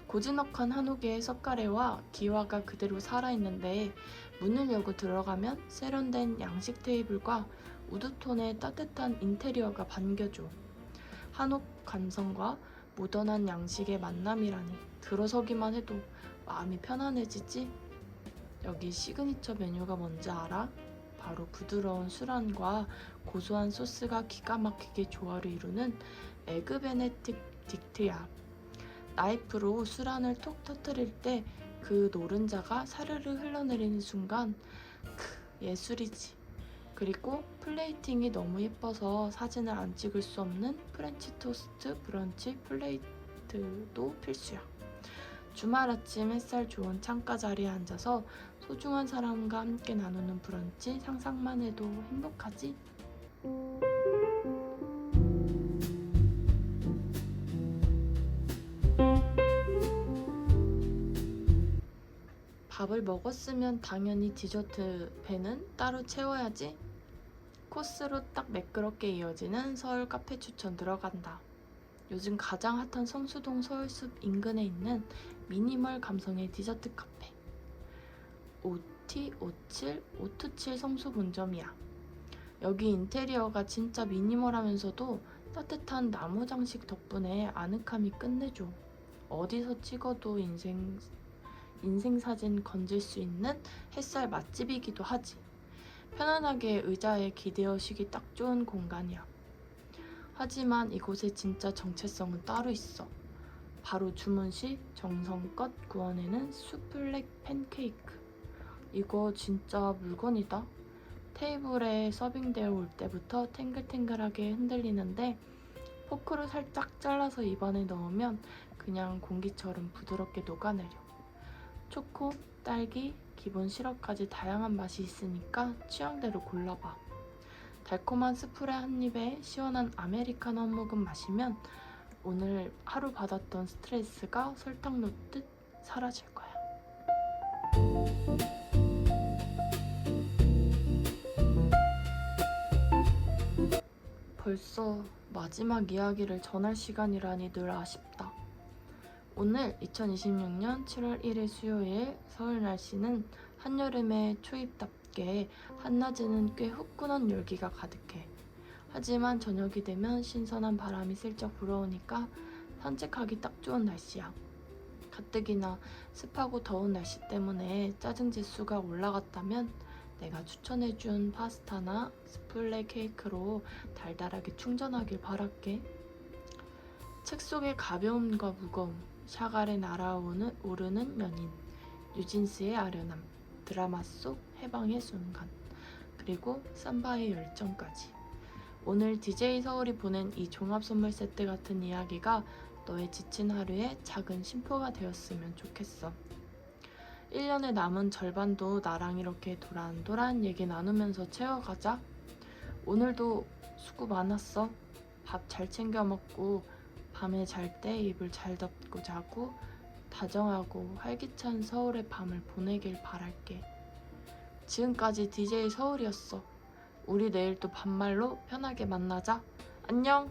고즈넉한 한옥의 석가래와 기와가 그대로 살아있는데 문을 열고 들어가면 세련된 양식 테이블과 우드톤의 따뜻한 인테리어가 반겨줘. 한옥 감성과 모던한 양식의 만남이라니, 들어서기만 해도 마음이 편안해지지? 여기 시그니처 메뉴가 뭔지 알아? 바로 부드러운 술안과 고소한 소스가 기가 막히게 조화를 이루는 에그 베네딕트야. 나이프로 술안을 톡 터뜨릴 때 그 노른자가 사르르 흘러내리는 순간, 예술이지. 그리고 플레이팅이 너무 예뻐서 사진을 안 찍을 수 없는 프렌치 토스트 브런치 플레이트도 필수야. 주말 아침 햇살 좋은 창가 자리에 앉아서 소중한 사람과 함께 나누는 브런치, 상상만 해도 행복하지? 밥을 먹었으면 당연히 디저트 배는 따로 채워야지. 코스로 딱 매끄럽게 이어지는 서울 카페 추천 들어간다. 요즘 가장 핫한 성수동 서울숲 인근에 있는 미니멀 감성의 디저트 카페, OT57 성수 본점이야. 여기 인테리어가 진짜 미니멀하면서도 따뜻한 나무 장식 덕분에 아늑함이 끝내줘. 어디서 찍어도 인생 사진 건질 수 있는 햇살 맛집이기도 하지. 편안하게 의자에 기대어 쉬기 딱 좋은 공간이야. 하지만 이곳의 진짜 정체성은 따로 있어. 바로 주문 시 정성껏 구워내는 수플렉 팬케이크. 이거 진짜 물건이다. 테이블에 서빙되어 올 때부터 탱글탱글하게 흔들리는데 포크로 살짝 잘라서 입안에 넣으면 그냥 공기처럼 부드럽게 녹아내려. 초코, 딸기, 기본 시럽까지 다양한 맛이 있으니까 취향대로 골라봐. 달콤한 스프레 한 입에 시원한 아메리카노 한 모금 마시면 오늘 하루 받았던 스트레스가 설탕 놓듯 사라질 거야. 벌써 마지막 이야기를 전할 시간이라니 늘 아쉽다. 오늘 2026년 7월 1일 수요일 서울 날씨는 한여름의 초입답게 한낮에는 꽤 후끈한 열기가 가득해. 하지만 저녁이 되면 신선한 바람이 슬쩍 불어오니까 산책하기 딱 좋은 날씨야. 가뜩이나 습하고 더운 날씨 때문에 짜증 지수가 올라갔다면 내가 추천해준 파스타나 스플레 케이크로 달달하게 충전하길 바랄게. 책 속의 가벼움과 무거움, 샥 아래 날아오르는 연인, 뉴진스의 아련함, 드라마 속 해방의 순간, 그리고 삼바의 열정까지. 오늘 DJ 서울이 보낸 이 종합 선물 세트 같은 이야기가 너의 지친 하루에 작은 쉼표가 되었으면 좋겠어. 1년의 남은 절반도 나랑 이렇게 도란도란 얘기 나누면서 채워가자. 오늘도 수고 많았어. 밥 잘 챙겨 먹고 밤에 잘 때 이불 잘 덮고 자고 다정하고 활기찬 서울의 밤을 보내길 바랄게. 지금까지 DJ 서울이었어. 우리 내일 또 반말로 편하게 만나자. 안녕!